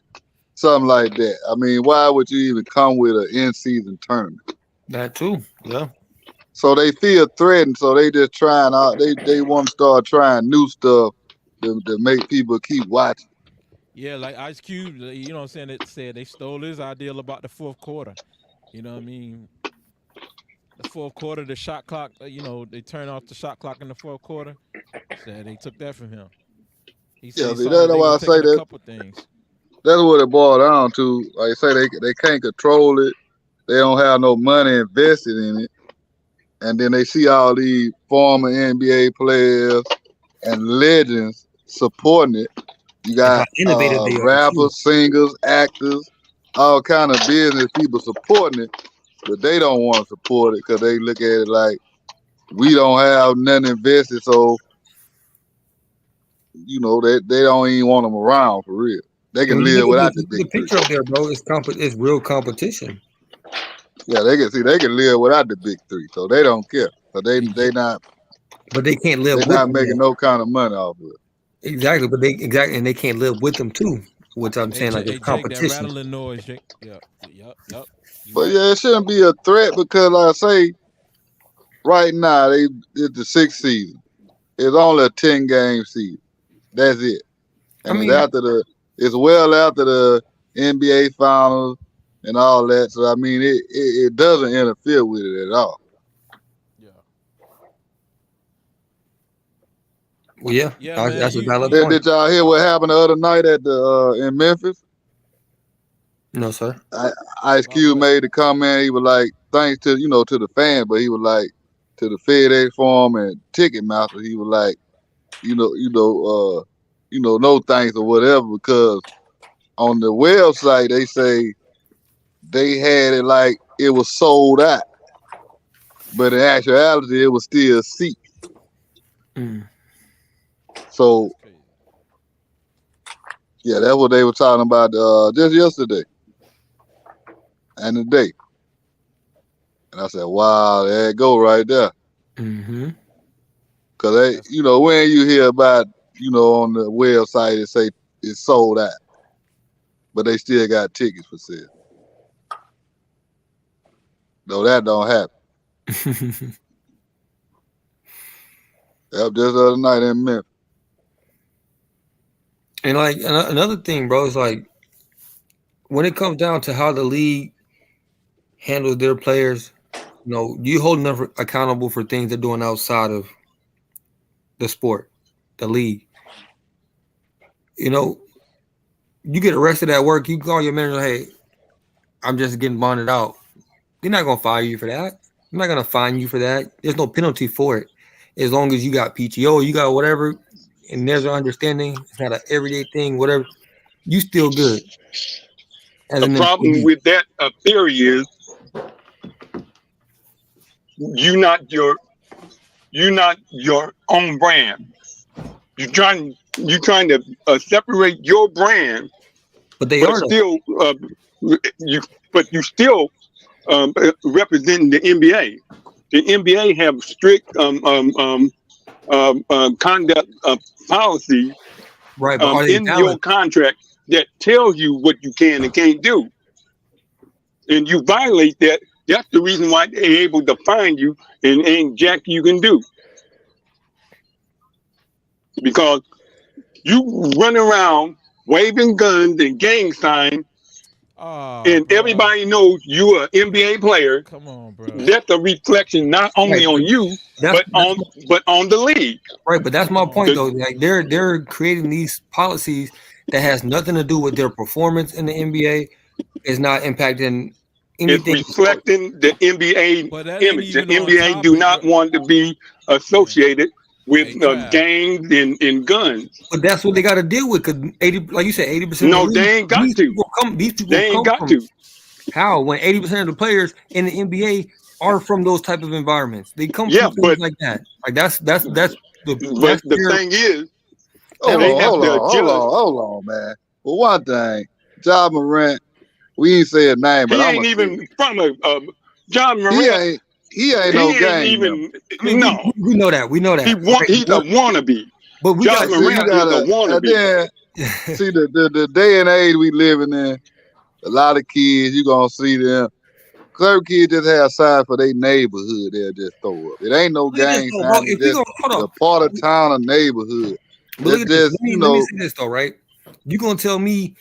something like that. I mean, why would you even come with an in-season tournament? that too. Yeah. So they feel threatened. So they just trying out. They want to start trying new stuff to make people keep watching. Yeah, like Ice Cube, you know what I'm saying? It said they stole his idea about the fourth quarter. You know what I mean? The fourth quarter, the shot clock, they turn off the shot clock in the fourth quarter. Said they took that from him. He said Yeah, he see, saw that that's they why was I say taking a that. couple things. That's what it boiled down to. Like I say, they can't control it. They don't have no money invested in it. And then they see all these former NBA players and legends supporting it. You And how got innovative they are too. rappers, singers, actors, all kind of business people supporting it, but they don't want to support it because they look at it like we don't have nothing invested, so they don't even want them around for real. They And can when you live look without at the big the three. picture up there, bro, it's real competition. Yeah, they can live without the big three, so they don't care. So they not But they can't live they with not them making though. no kind of money off of it. Exactly, and they can't live with them too. Which I'm saying, like it's Jake, that competition. rattling noise, Jake. Yep. You But right. yeah, it shouldn't be a threat because, like I say, right now it's the sixth season. It's only a 10-game season. That's it, I and mean, it's well after the NBA finals and all that. So I mean, it doesn't interfere with it at all. Yeah. well, yeah, Yeah, man. that's a valid Did, point. did y'all hear what happened the other night at the in Memphis? No, sir. Ice About Cube what? made the comment. He was like, thanks to to the fans, but he was like to the FedEx Forum and Ticketmaster. He was like, no thanks or whatever, because on the website they say they had it like it was sold out, but in actuality it was still seats. Mm. So That's crazy. yeah, that's what they were talking about just yesterday and today. And I said, wow, there it go right there. Mm-hmm. Cause when you hear about, on the website it say it's sold out, but they still got tickets for sale. though that don't happen. Yep, just the other night in Memphis. And like another thing, bro, is like when it comes down to how the league handles their players, you holding them accountable for things they're doing outside of the sport, the league. You get arrested at work, you call your manager, hey, I'm just getting bonded out. They're not gonna fire you for that. I'm not gonna fine you for that. There's no penalty for it. As long as you got PTO, you got whatever, and there's an understanding, it's not an everyday thing, whatever, you still good. The problem with that theory is you're not your own brand. You're trying to separate your brand, but they but are still you still represent the NBA. The NBA have strict conduct policy right, but are they in your contract that tells you what you can and can't do, and you violate that. That's the reason why they're able to find you and ain't jack you can do, because you run around waving guns and gang signs. And bro. everybody knows you're an NBA player. Come on, bro. That's a reflection not only on you, but on the league. Right, but that's my point though. Like they're creating these policies that has nothing to do with their performance in the NBA. It's not impacting anything. It's reflecting the NBA image. The NBA do not want to be associated with gangs and guns. But that's what they got to deal with, because 80, like you said, 80%. No, they ain't got to. These people they ain't got to. How? When 80% of the players in the NBA are from those type of environments, they come from things like that. Like that's the. But the thing is, hold on, man. Well, one thing, Ja Morant, we ain't say his name, but he ain't even from a Ja Morant. He ain't no game. No, we know that. We know that. He's a wannabe. But we Ja Morant is a wannabe. See the day and age we living in, a lot of kids you gonna see them. Certain kids just have signs for their neighborhood. They'll just throw up. It ain't no gang sign. It's just a part of town or neighborhood. But look at this. Let me say this though, right? You gonna tell me,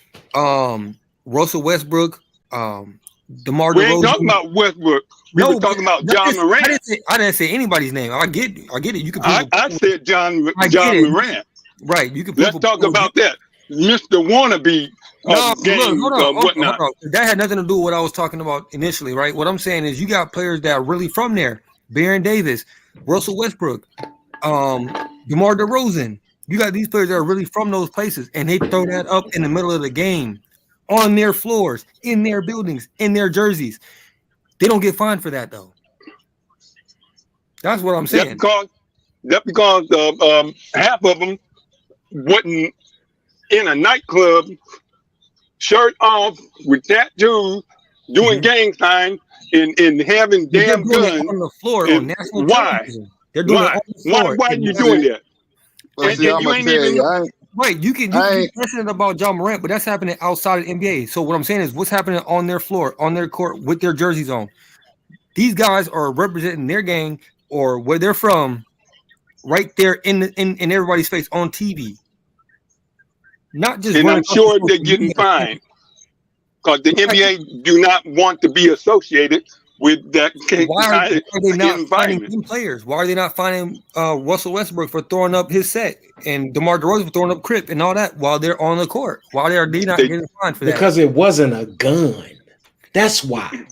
Russell Westbrook, DeMar DeRozan? We ain't talking about Westbrook. We were talking about Ja Morant. I didn't say anybody's name. I get it. You can. I said Ja Morant. Right. You can. Let's talk about that, Mr. Wannabe. Hold on. That had nothing to do with what I was talking about initially, right? What I'm saying is, you got players that are really from there. Baron Davis, Russell Westbrook, DeMar DeRozan. You got these players that are really from those places, and they throw that up in the middle of the game, on their floors, in their buildings, in their jerseys. They don't get fined for that, though. That's what I'm saying. That's because half of them wasn't in a nightclub, shirt off, with tattoos, doing gang signs, and having damn guns on the floor on national television. They're doing it on the floor. Why are you doing that? Well, see, I'm gonna tell you, right, you can be passionate about Ja Morant, but that's happening outside of the NBA. So what I'm saying is, what's happening on their floor, on their court, with their jerseys on? These guys are representing their gang or where they're from, right there in everybody's face on TV. Not just. And I'm sure they're getting fined because the NBA do not want to be associated with that. Why are they not finding them players? Why are they not finding Russell Westbrook for throwing up his set and DeMar DeRozan for throwing up Crip and all that while they're on the court? Why are they not getting fined for that? Because it wasn't a gun. That's why.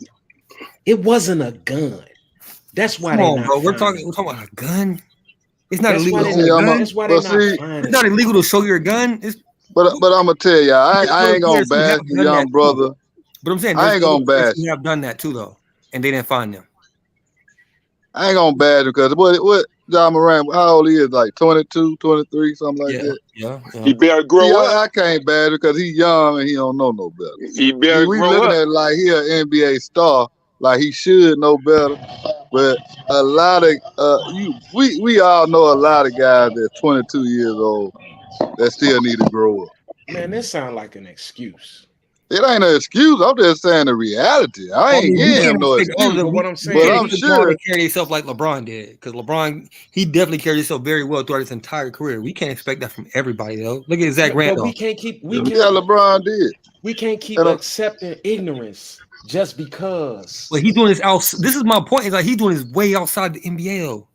It wasn't a gun. That's why. Come on, bro. We're talking about a gun. It's not illegal. That's why they're not. It's not illegal to show your gun. But I'm gonna tell you, I ain't gonna bash the young brother. But I'm saying I ain't gonna bash. You have done that too, though, and they didn't find them. I ain't gonna bash him because what Ja Morant, how old he is, like 22, 23, something like that. Yeah. He better grow up. I can't bash him because he's young and he don't know no better. He better we grow looking up. at it like he an NBA star, like he should know better. But a lot of we all know a lot of guys that's 22 years old that still need to grow up. Man, this sounds like an excuse. It ain't an excuse. I'm just saying the reality. I ain't giving him no excuse. But what I'm You saying, can't I'm expect sure- LeBron to carry himself like LeBron did, because LeBron, he definitely carried himself very well throughout his entire career. We can't expect that from everybody, though. Look at Zach but Randolph. we can't keep Yeah, LeBron did. we can't keep And, accepting ignorance just because. But he's doing this out. This is my point. Is like he's doing this way outside the NBA, though.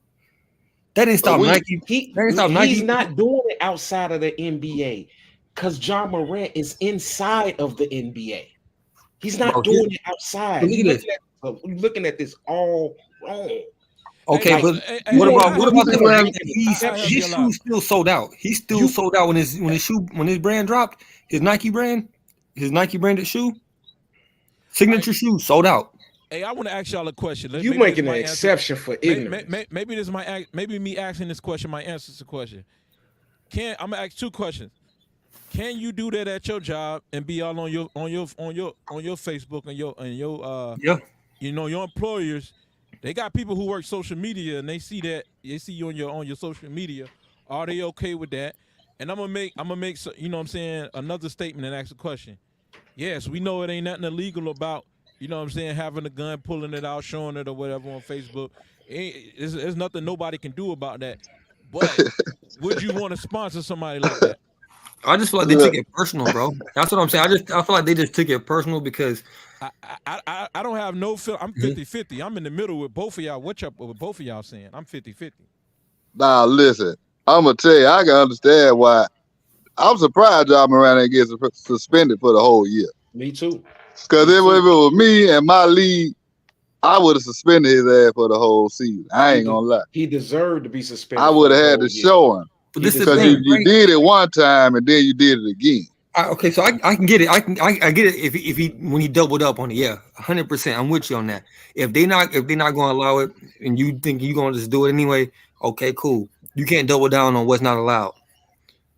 That didn't stop Nike. He's not doing it outside of the NBA because John Morant is inside of the NBA. He's not doing it outside. You're looking at this all wrong. Okay, but what about the fact that his shoes still sold out? He's still sold out when his brand dropped, his Nike branded shoe, signature shoe sold out. Hey, I want to ask y'all a question. You making an exception for ignorance. Maybe this might maybe me asking this question might answer the question. I'm gonna ask two questions. Can you do that at your job and be all on your Facebook and your your employers? They got people who work social media and they see you on your social media. Are they okay with that? And I'm gonna make you know what I'm saying, another statement and ask a question. Yes, we know it ain't nothing illegal about, you know what I'm saying, having a gun, pulling it out, showing it or whatever on Facebook. There's nothing nobody can do about that. But would you want to sponsor somebody like that? I just feel like they took it personal, bro. That's what I'm saying. I feel like they just took it personal because I don't have no feel. I'm 50-50. I'm in the middle with both of y'all. What both of y'all saying? I'm 50-50. Now listen, I'm gonna tell you, I can understand why. I'm surprised John Morant ain't get suspended for the whole year. Me too. Because if it was me and my league, I would have suspended his ass for the whole season. I ain't gonna lie. He deserved to be suspended. I would have had to show him. this is Because you did it one time and then you did it again. Okay, so I can get it. I get it if he when he doubled up on it. Yeah, 100%. I'm with you on that. If they're not going to allow it, and you think you're going to just do it anyway, okay, cool. You can't double down on what's not allowed.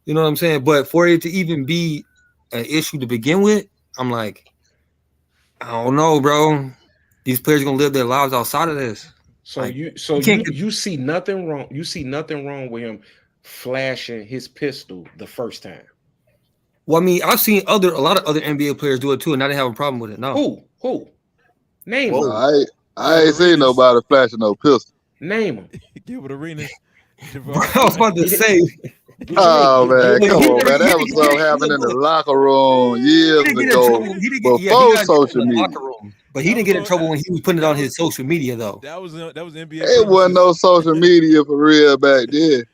You know what I'm saying? But for it to even be an issue to begin with, I'm like, I don't know, bro. These players are gonna live their lives outside of this. So like, you see nothing wrong. You see nothing wrong with him flashing his pistol the first time. Well, I mean, I've seen a lot of other NBA players do it too, and I didn't have a problem with it. No. Who? Name Well, them. I ain't seen nobody flashing no pistol. Name them. Gilbert Arenas. I was about to say. Oh man, come on, man. That was something happened in the locker room years ago before social media. But he didn't get in trouble when he was putting it on his social media, though. That was NBA. It wasn't no social media for real back then.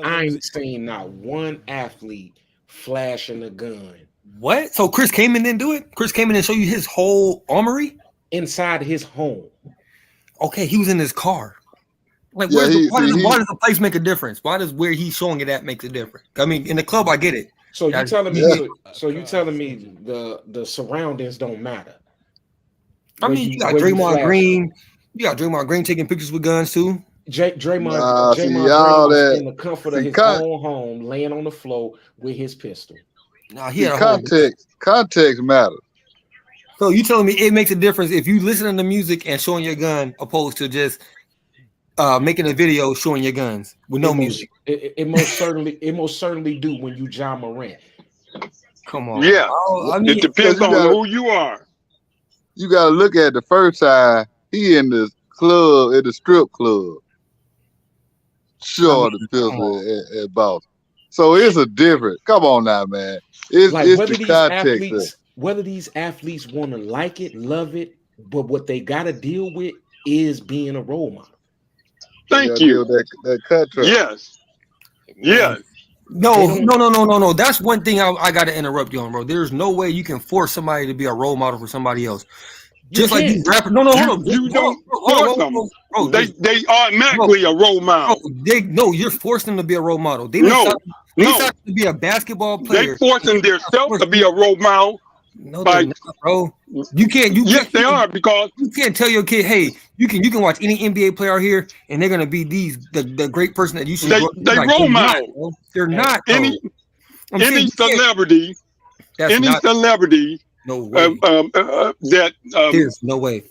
I ain't seen not one athlete flashing a gun. What? So Chris Kaman didn't do it? Chris Kaman didn't show you his whole armory? Inside his home. Okay, he was in his car. Like, Yeah, why does the place make a difference? Why does where he's showing it at makes a difference? I mean, in the club, I get it. So you telling me? So you telling me the surroundings don't matter? I mean, you got Draymond Green. You got Draymond Green taking pictures with guns too. Draymond Green was in the comfort of his own home, laying on the floor with his pistol. Nah, he had context matters. So you telling me it makes a difference if you listen to music and showing your gun, opposed to just making a video showing your guns with no music? It most certainly do when you John Morant. Come on. Yeah, I mean, it depends on who you are. You got to look at the first time he in the club, at the strip club, sure the pistol at Boston. So it's a difference. Come on now, man. It's the context. Whether these athletes want to like it, love it, but what they got to deal with is being a role model. Thank you. That contract. Yes. Yes. No. That's one thing I got to interrupt you on, bro. There's no way you can force somebody to be a role model for somebody else. Just like these rappers. No, hold on. You don't force them. Bro, they automatically a role model. You're forcing them to be a role model. They have to be a basketball player. They forcing themselves to be a role model. No, they're not, bro. You can't. They are, because you can't tell your kid, "Hey, you can watch any NBA player out here, and they're gonna be the great person that you should." They role model. They're not. Any celebrity. Any celebrity. No way. That there's no way.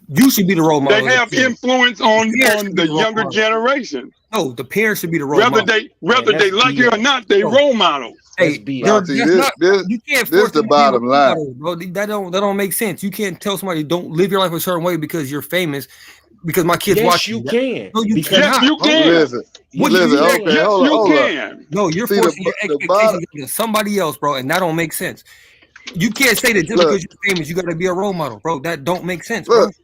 You should be the role model. They have influence on should be the the role younger model. generation. No, the parents should be the role Whether model. they like it or not, they role models. Hey, BS. See, you can't this force the them to be a bottom role line. model, bro. That don't make sense. You can't tell somebody don't live your life a certain way because you're famous. Because my kids Yes, watch you can. No, you Because- cannot. Yes, you bro. can. Listen, What do you listen. mean? Okay, Yes, hold you on. can. No, you're See, forcing your the expectations bottom- into somebody else, bro, and that don't make sense. You can't say that just Look. because you're famous, you got to be a role model, bro. That don't make sense, bro. Look.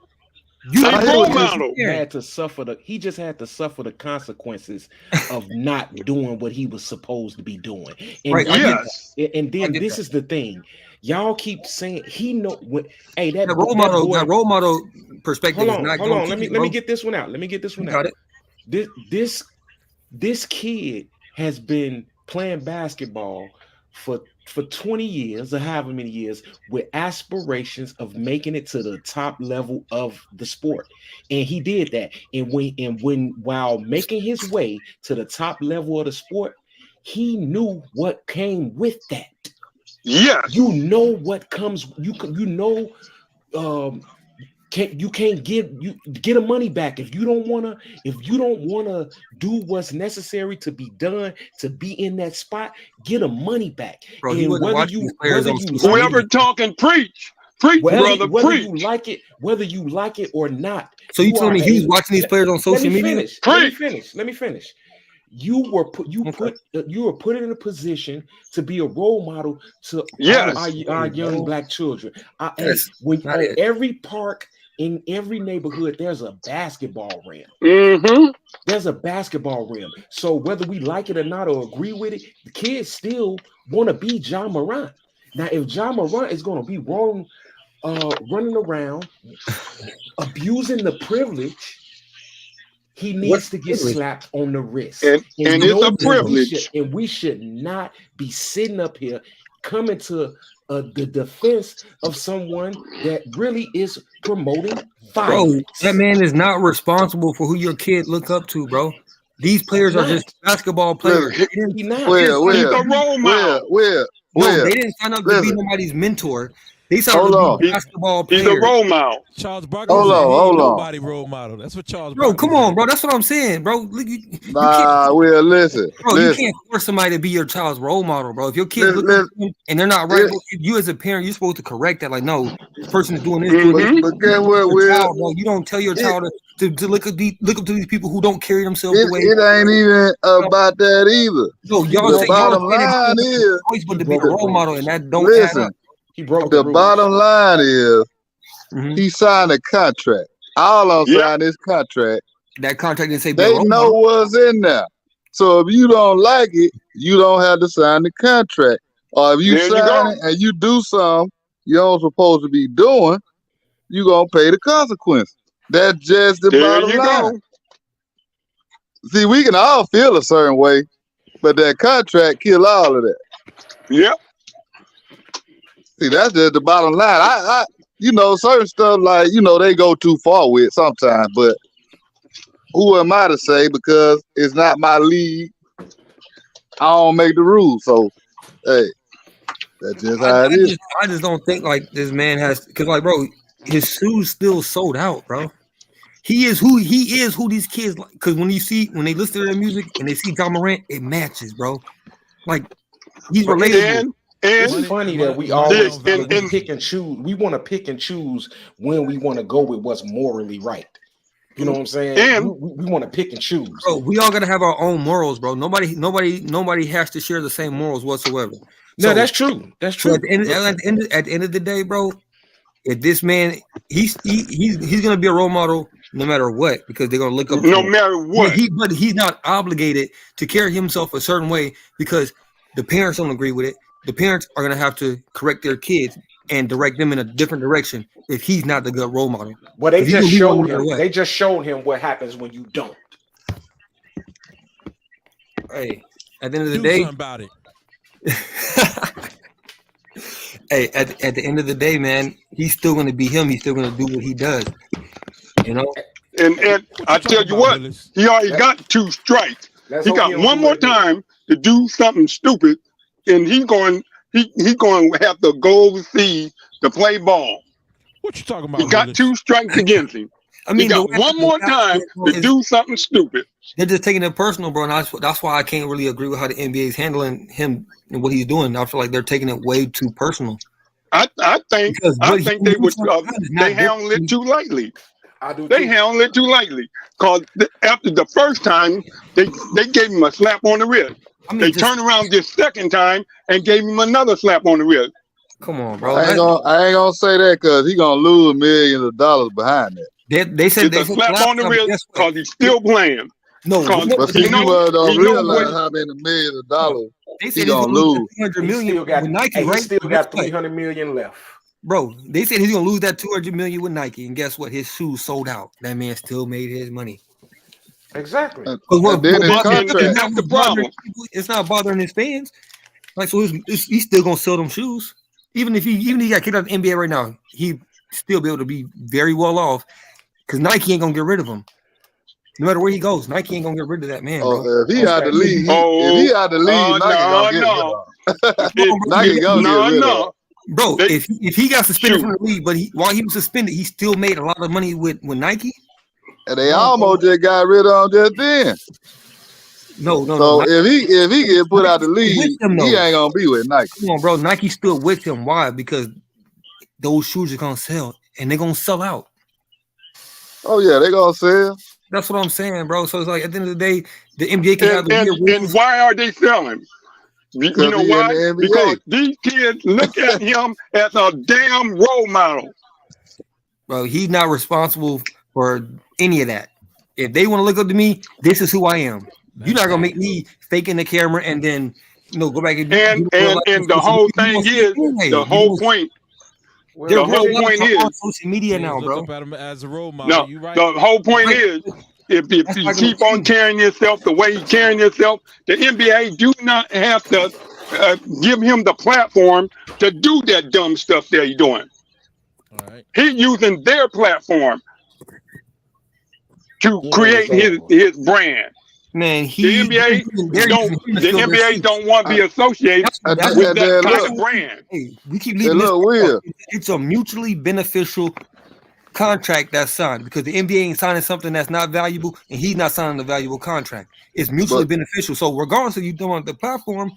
You I don't role do this. model. He had to suffer the consequences of not doing what he was supposed to be doing. And Right, I get Yes. and I then get this that. is the thing. Y'all keep saying he know what hey that That role that model, boy- that role model perspective hold is on, not hold going on. to Let me get this one out. Let me get this one Got out. it. This kid has been playing basketball for 20 years or however many years with aspirations of making it to the top level of the sport. And he did that. And when while making his way to the top level of the sport, he knew what came with that. Yes. You know what comes, you know you can't get a money back if you don't want to do what's necessary to be done to be in that spot. Get a money back. Bro, he And wasn't watching these players on social media. Whoever talking, preach, brother, whether preach. you like it or not. So you telling me he was watching these players on Let social me media? finish. Let me finish. You were put in a position to be a role model to Yes. our young black children. Yes, When not on it. every park in every neighborhood, there's a basketball rim. Mm-hmm. There's a basketball rim. So whether we like it or not or agree with it, the kids still want to be John Morant. Now, if John Morant is going to be running around abusing the privilege, he needs What's to get privilege? slapped on the wrist. And it's you know a privilege. we should not be sitting up here coming to the defense of someone that really is promoting Bro, violence. that man is not responsible for who your kid look up to, bro. These players are just basketball players. They didn't- He not. He's a role model. No, they didn't sign up to be nobody's mentor. They signed Hold up on. to be basketball He's players. a role model. Charles Barkley Hold said on, he ain't hold on. nobody role model. That's what Charles Bro, Barkley come on, said. bro. That's what I'm saying, bro. Look, you Nah, Will, listen. Bro, you listen. can't force somebody to be your child's role model, bro. If your kids Listen, look at them and they're not right, listen. bro, you as a parent, you're supposed to correct that. Like, no, this person is doing this, Mhm. doing this. But guess what, Your Will? child, bro. You don't tell your child to look up to these people who don't carry themselves the way. It ain't even about that either. No, y'all The say bottom y'all line is, choice but to be He a broke role the model, rules. and that don't add listen, up. He broke the rules. bottom line is Mhm. he signed a contract. All of them Yeah. signed this contract. That contract didn't say be a They role know model. what's in there. So if you don't like it, you don't have to sign the contract. Or if you There you sign go. it and you do something you don't supposed to be doing, you gonna pay the consequences. That's just the There bottom you line. go. See, we can all feel a certain way, but that contract kill all of that. Yep. See, that's just the bottom line. I certain stuff like, they go too far with sometimes, but who am I to say? Because it's not my league. I don't make the rules. So, hey, that's just how it is. I just don't think like this man has, because like, bro, his shoes still sold out, bro. He is who these kids like. Because when they listen to their music and they see John Morant, it matches, bro. Like he's relatable. It's And funny that we money always don't validate. we pick and choose. We want to pick and choose when we want to go with what's morally right. You know what I'm saying? And- we want to pick and choose. Bro, we all gotta have our own morals, bro. Nobody has to share the same morals whatsoever. No, So- that's true. That's So true. at the end of the day, bro, if this man he's gonna be a role model no matter what, because they're gonna look up to no him. matter what. But he's not obligated to carry himself a certain way because the parents don't agree with it. The parents are gonna have to correct their kids and direct them in a different direction if he's not the good role model. Well, they If he just gonna be showed one no matter him. what. They just showed him what happens when you don't. Hey, at the end of the Do day, something about it. hey, at the end of the day, man, he's still gonna be him. He's still gonna do what he does. You know? And I tell you what, Willis? he already got 2 strikes. Let's He hope got don't one do more it again. time to do something stupid, and he's going to have to go overseas to play ball. What you talking about? He got Willis? 2 strikes against him. I mean, He got one more time to do something stupid. They're just taking it personal, bro. And that's why I can't really agree with how the NBA is handling him and what he's doing. I feel like they're taking it way too personal. I think they would they handle it too lightly. I do. They handle it too lightly. Cause after the first time, they gave him a slap on the wrist. I mean, They turned around this second time and gave him another slap on the wrist. Come on, bro. I ain't gonna say that because he gonna lose millions of dollars behind that. They said It's a slap on the wrist because he's still playing. No, But see, You know- people don't you know realize what- how many millions of dollars. they he said he's gonna gonna lose. lose 200 He million still got, with Nike, he right? still Guess got what? 300 million left. Bro, they said he's gonna lose that 200 million with Nike, and guess what? His shoes sold out. That man still made his money. Exactly. And What then his bothering- contract. That's the problem. It's not bothering his fans. Like, so he's still gonna sell them shoes, even if he got kicked out of the NBA right now. He still be able to be very well off because Nike ain't gonna get rid of him. No matter where he goes, Nike ain't gonna get rid of that man, bro. Oh, if he had to leave, Oh, if he had to leave, Nike gonna get rid of him. Nike gonna get rid of him. Bro, They- if he got suspended Shoot. from the league, but while he was suspended, he still made a lot of money with Nike. And they almost just got rid of him just then. No. So Nike, if he get put out the Nike's league, with them, though. he ain't gonna be with Nike. come on, bro. Nike's still with him. Why? Because those shoes are gonna sell, and they're gonna sell out. Oh yeah, they gonna sell. That's what I'm saying, bro. So it's like at the end of the day, the NBA can have the weird And rules. why are they selling? You Because know he in why? the NBA. Because these kids look at him as a damn role model. Bro, he's not responsible for any of that. If they want to look up to me, this is who I am. You're not gonna make me fake in the camera and then go back and And the whole thing is, the whole point. Well, The They're whole real point on is, social media Niggas now, look bro. up at him as a role model. no, You right? the whole point Right. is, if That's you like keep a- on carrying yourself the way he's carrying yourself, the NBA do not have to give him the platform to do that dumb stuff that he's doing. All right. He's using their platform to Yeah, create exactly. his brand. Man, The NBA don't want to be associated And That's with then that kind look, of brand. Hey, we keep Hey, leaving this. look, Will. It's a mutually beneficial contract that's signed because the NBA ain't signing something that's not valuable, and he's not signing a valuable contract. It's mutually But- beneficial. So regardless of you doing the platform,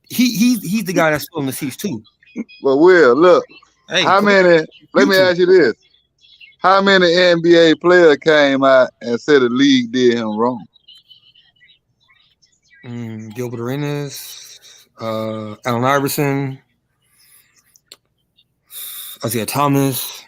he's the guy that's filling the seats too. But Will, look, Hey, how many? Let me ask you this: how many NBA players came out and said the league did him wrong? Gilbert Arenas, Allen Iverson, Isaiah Thomas.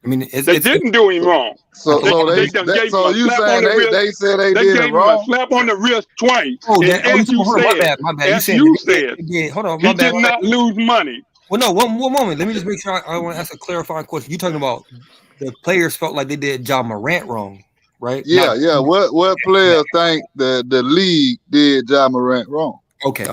I mean, They didn't do him wrong. So, They- so they they, done that, gave him so a you slap on saying the they, wrist. they said they They did gave it him a wrong? slap on the wrist twice. Oh, And that, as you hold on, my said, bad, my bad. as said you they- said, they did. Hold on, he my bad. did not lose money. Well, no, one moment. Let me just make sure I want to ask a clarifying question. You're talking about the players felt like they did John Morant wrong, right? Yeah, Not- yeah. What players think the league did John Morant wrong? Okay.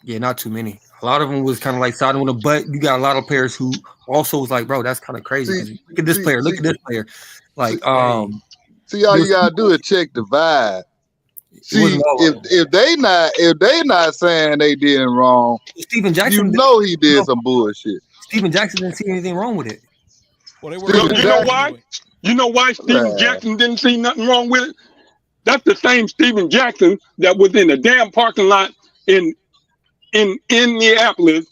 Yeah, not too many. A lot of them was kind of like siding with him, but you got a lot of players who also was like, bro, that's kind of crazy. 'cause look at this player. Look at this player. Like, See, all you gotta do is check the vibe. See, wasn't all of them. if they not saying they did him wrong, Steven you Jackson. know he did some bullshit. Steven Jackson didn't see anything wrong with it. Well, they You were know- You know why? You know why Steven Right. Jackson didn't see nothing wrong with it? That's the same Steven Jackson that was in the damn parking lot in Minneapolis,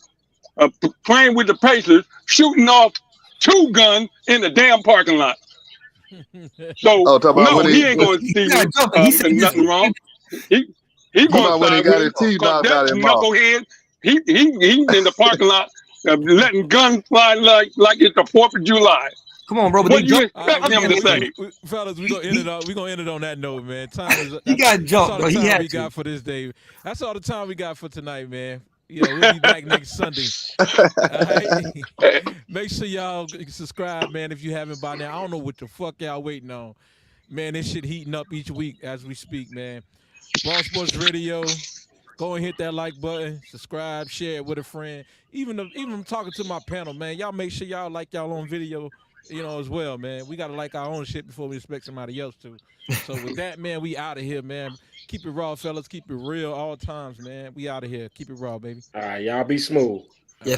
playing with the Pacers, shooting off 2 guns in the damn parking lot. So Oh, talk about no, when he ain't going to He see got jumped. He said nothing this- wrong. He about going when he to got his teeth knocked out of his mouth? knucklehead. He's in the parking lot letting guns fly like it's the 4th of July. Come on, bro. But What they do you jumped. expect him to say? Fellas, we're gonna end it up. We're gonna end it on that note, man. Time is He got that's jumped, all bro. the He time had we to. got for this day. That's all the time we got for tonight, man. We'll be back next Sunday. All right? Make sure y'all subscribe, man, if you haven't by now. I don't know what the fuck y'all waiting on. Man, this shit heating up each week as we speak, man. Ball Sports Radio. Go and hit that like button, subscribe, share it with a friend. Even I'm talking to my panel, man. Y'all make sure y'all like y'all own video, as well, man. We gotta like our own shit before we expect somebody else to. So with that, man, we out of here, man. Keep it raw, fellas. Keep it real all times, man. We out of here. Keep it raw, baby. All right, y'all be smooth.